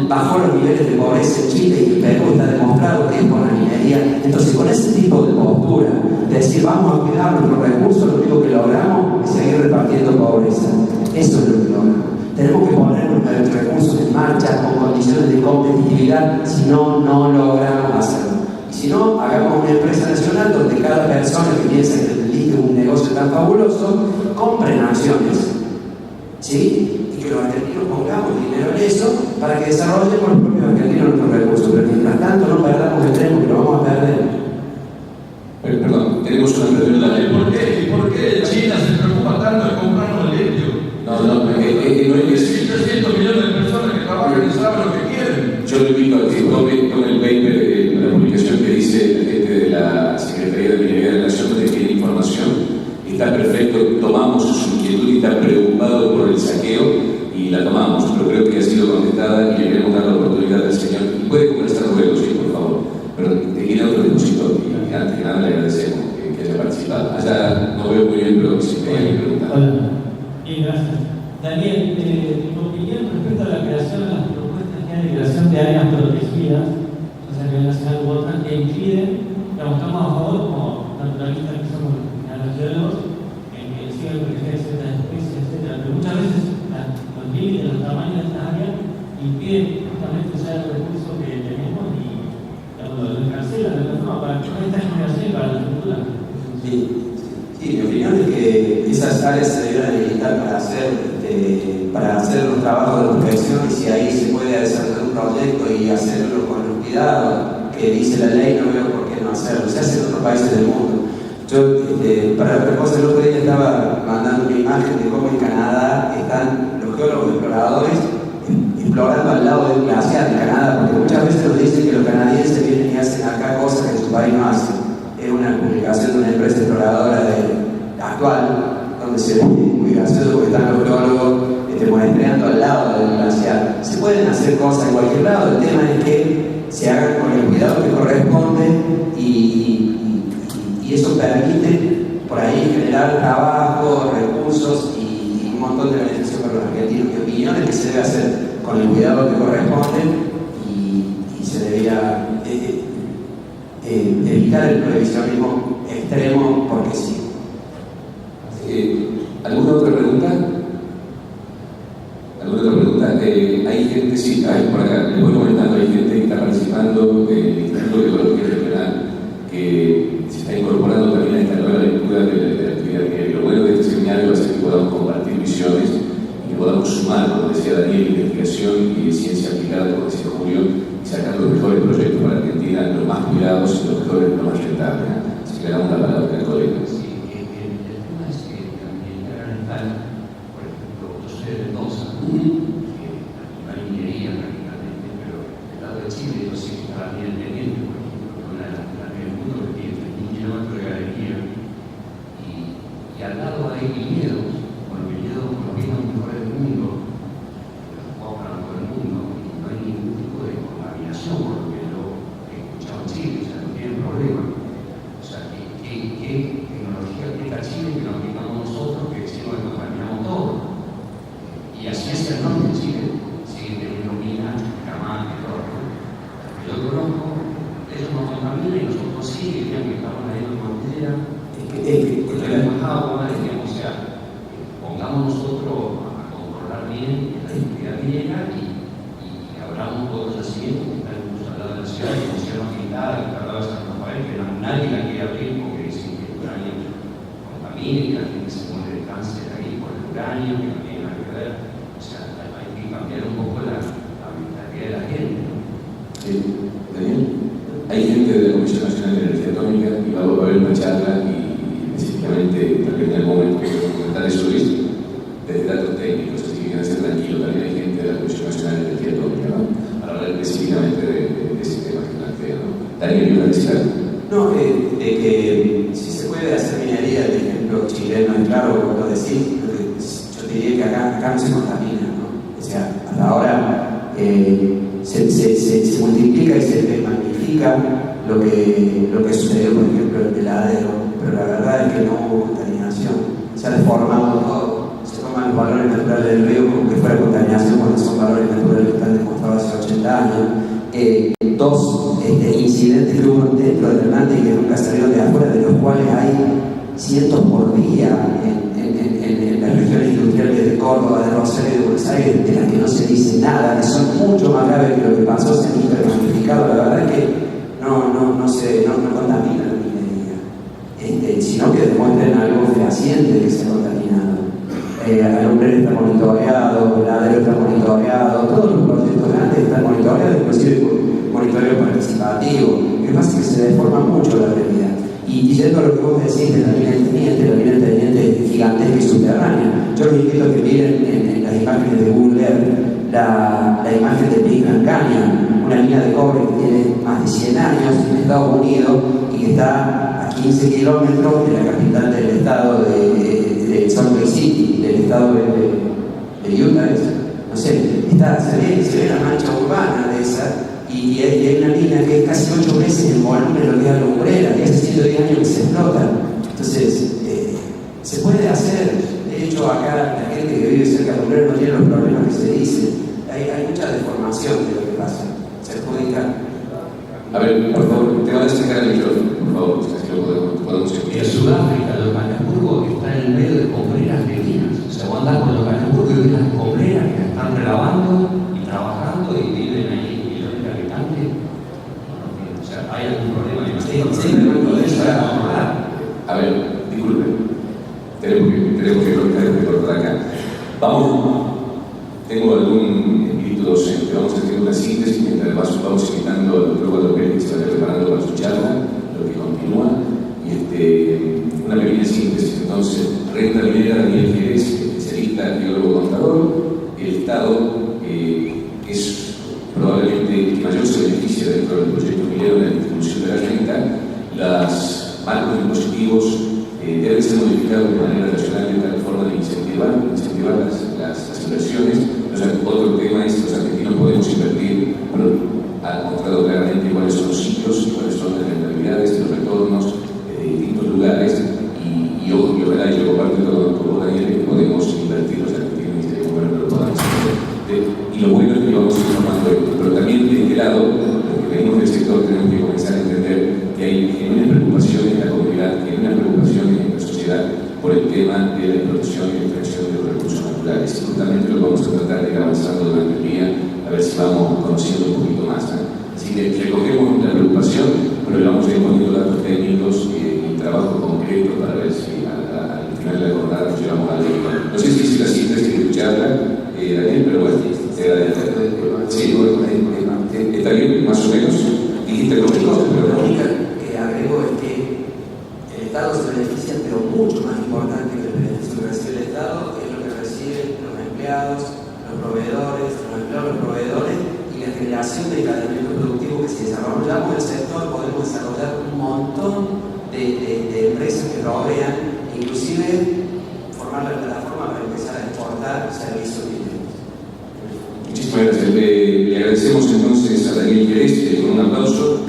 bajó los niveles de pobreza en Chile y en Perú está demostrado que es por la minería. Entonces, con ese tipo de postura, de decir vamos a cuidar nuestros recursos, lo único que logramos es seguir repartiendo pobreza. Eso es lo que logramos. Tenemos que poner nuestros recursos en marcha con condiciones de competitividad, si no, no logramos hacerlo. Y si no, hagamos una empresa nacional donde cada persona que piensa que el litio es un negocio tan fabuloso, compren acciones. ¿Sí? Y que los argentinos pongamos dinero en eso para que desarrollemos los propios argentinos nuestros recursos. Pero mientras tanto no perdamos el tren, porque lo vamos a perder. Perdón, tenemos una pregunta. ¿Por qué China se preocupa tanto de comprarnos el litio? No es 300 millones de personas que trabajan y saben lo que quieren. Yo le invito a que tome el paper, la publicación que dice la gente de la Secretaría de Minería de la Nación, donde tiene información. Está perfecto, tomamos su inquietud y está preocupado por el saqueo y la tomamos, pero creo que ha sido contestada y le queremos dar la oportunidad al señor. Y puede conversar luego, sí, por favor. Pero tiene otro depósito y antes que nada le agradecemos que haya participado. Allá no veo muy bien, pero si me hay preguntar. Hola. Gracias. Daniel, tu opinión respecto a la creación de las propuestas que hay de creación de áreas protegidas, o sea, a nivel nacional u otras, que impiden, digamos, estamos a favor como naturalistas que somos los geólogos, en que sigan proteger ciertas especies, etc. Pero muchas veces los límites, los tamaños de estas áreas impiden justamente usar el recurso que tenemos y lo encarcelan de alguna forma para esta generación y para la futura. Sí, mi opinión es que esas áreas se deben habilitar para hacer los trabajos de protección y si ahí se puede desarrollar un proyecto y hacerlo con los cuidados que dice la ley, no veo por qué no hacerlo. Se hace en otros países del mundo. Yo, para otra cosa, el otro día estaba mandando una imagen de cómo en Canadá están los geólogos exploradores explorando al lado del glaciar en Canadá, porque muchas veces nos dicen que los canadienses vienen y hacen acá cosas que en su país no hacen. Es una publicación de una empresa exploradora actual, donde se ve muy gracioso porque están los geólogos muestreando al lado del glaciar. Se pueden hacer cosas en cualquier lado, el tema es que se hagan con el cuidado que corresponde y eso permite por ahí generar trabajo, recursos y un montón de beneficios para los argentinos. Mi opinión es que se debe hacer con el cuidado que corresponde y se debería evitar el prohibicionismo extremo porque sí. ¿Alguna otra pregunta? ¿Alguna otra pregunta? Hay gente, sí, hay por acá, les voy comentando, hay gente que está participando del Instituto de Ecología Regional que se está incorporando también a esta nueva lectura de la actividad minera. Lo bueno de este seminario va a ser que podamos compartir visiones y que podamos sumar sumar, como decía Daniel, investigación y ciencia aplicada, como decía Julio, y sacar los mejores proyectos para Argentina, los más cuidados y los mejores, los más rentables. Así que le damos la palabra al colega. Sí, el tema es que también por ejemplo, yo soy de Mendoza, la minería prácticamente, pero del lado de Chile yo sé que está bien independiente, por ejemplo, una de las del mundo que tiene 3.000 kilómetros de galería, y al lado hay viñedos, con viñedos con los vinos mejores del mundo, los compran todo el mundo, y no hay ningún tipo de contaminación, por lo que yo he escuchado en Chile, o sea, no tienen problema. O sea, ¿qué tecnología aplica Chile que no aplicamos nosotros, que decimos que contaminamos todo? Y así es el norte de Chile, siguen teniendo minas, Camargo y todo. Yo conozco, ellos no contaminan y nosotros sí, dirían que estamos ahí en Cordillera, que tenemos agua, digamos, o sea, pongamos nosotros a controlar bien la actividad minera y abramos todos los yacimientos que están incluso al lado de la ciudad, como Sierra Pintada, que está al lado de San Rafael, que nadie la quiere abrir porque dicen que el uranio contamina y que la gente se muere de cáncer ahí por el uranio, que no tiene nada que ver. O sea, hay que cambiar un poco la mentalidad de la gente. Daniel, hay gente de la Comisión Nacional de Energía Atómica y va a haber una charla y específicamente también en algún momento que comentar eso desde datos técnicos, así que quédense tranquilos, también hay gente de la Comisión Nacional de Energía Atómica, ¿no? Para hablar específicamente de ese tema que plantea, ¿no? Daniel, ¿iba a decir algo? No, de que si se puede hacer minería, el ejemplo chileno es claro, como lo decís, yo te diría que acá no se contamina, ¿no? O sea, hasta ahora se multiplica y se magnifica lo que sucedió, por ejemplo, en el Adero, pero la verdad es que no hubo contaminación, se ha deformado todo, se toman los valores naturales del río como que fuera contaminación cuando son valores naturales que están demostrados hace 80 años. Dos incidentes que hubo dentro del Atlantic que nunca salieron de afuera, de los cuales hay cientos por día en las regiones industriales de Córdoba, de Rosario y de Buenos Aires, de las que no se dice nada, que son mucho más graves que lo que pasó, se han hipermagnificado. La verdad es que no contamina la minería, sino que demuestren algo fehaciente que se ha contaminado. El hombre está monitoreado, el Adero está monitoreado, todos los proyectos grandes están monitoreados, inclusive monitoreo participativo. Lo que pasa es que se deforma mucho la realidad. Y yendo a lo que vos decís de la mina del Teniente es gigantesca y subterránea. Yo les invito a que miren en las imágenes de Google Earth la imagen de Big Grand Canyon, una mina de cobre que tiene más de 100 años en Estados Unidos y que está a 15 kilómetros de la capital del estado de Salt Lake City, del estado de Utah. No sé, se ve la mancha urbana de esa. Y hay una mina que es casi 8 veces el volumen de lo que es la lumbrera, que hace 110 años que se explota. Entonces, se puede hacer. De hecho, acá la gente que vive cerca de la lumbrera no tiene los problemas que se dicen. Hay mucha deformación de lo que pasa. Se adjudica. A ver, por favor, te van a acercar el micrófono, por favor, si lo podemos escuchar. En Sudáfrica, Johannesburgo está en el medio de escombreras divinas. O sea, vos andás por Johannesburgo y ves las escombreras que están relavando y trabajando y viven ahí. O sea, hay algún problema. A ver, disculpe, tenemos que cortar acá. Vamos, tengo algún espíritu docente, vamos a hacer una síntesis mientras vamos invitando al doctor Guadalupe que se vaya preparando para su charla, lo que continúa, y una pequeña síntesis. Entonces, renta minera, Daniel Jerez, especialista, geólogo contador, el Estado es probablemente el que mayor se beneficia dentro del proyecto minero de la distribución de la renta. Los marcos impositivos deben ser modificados de manera racional de tal forma de incentivar las inversiones. O sea, otro tema es que los argentinos podemos invertir, pero ha mostrado claramente cuáles son los ciclos, cuáles son las rentabilidades, los retornos de distintos lugares y ojalá yo comparto con Daniel que podemos invertir los argentinos y bueno, lo podamos hacer. Y lo bueno es que vamos a ir formando esto, pero también de este lado, los que venimos del sector tenemos que comenzar a entender que hay genuinas preocupaciones en la comunidad, genuinas preocupaciones en la sociedad por el tema de la explotación y la extracción de los recursos naturales. Y justamente lo vamos a tratar de ir avanzando durante el día, a ver si vamos conociendo un poquito más. Así que recogemos la preocupación, pero le vamos a ir poniendo datos técnicos y trabajo concreto para ver si al final de la jornada nos llevamos a algo. No sé si es la síntesis de tu charla. Daniel, pero bueno, sí, está bien, más o menos. Dijiste lo único, pero lo único que agrego es que el Estado se beneficia, pero mucho más importante que el beneficio que recibe el Estado es lo que reciben los empleados, los proveedores, y la generación de encadenamiento productivo que si desarrollamos el sector podemos desarrollar un montón de empresas que rodean, inclusive formar la plataforma para empezar a exportar servicios mineros. Muchísimas gracias. Le agradecemos entonces a Daniel Pérez con un aplauso.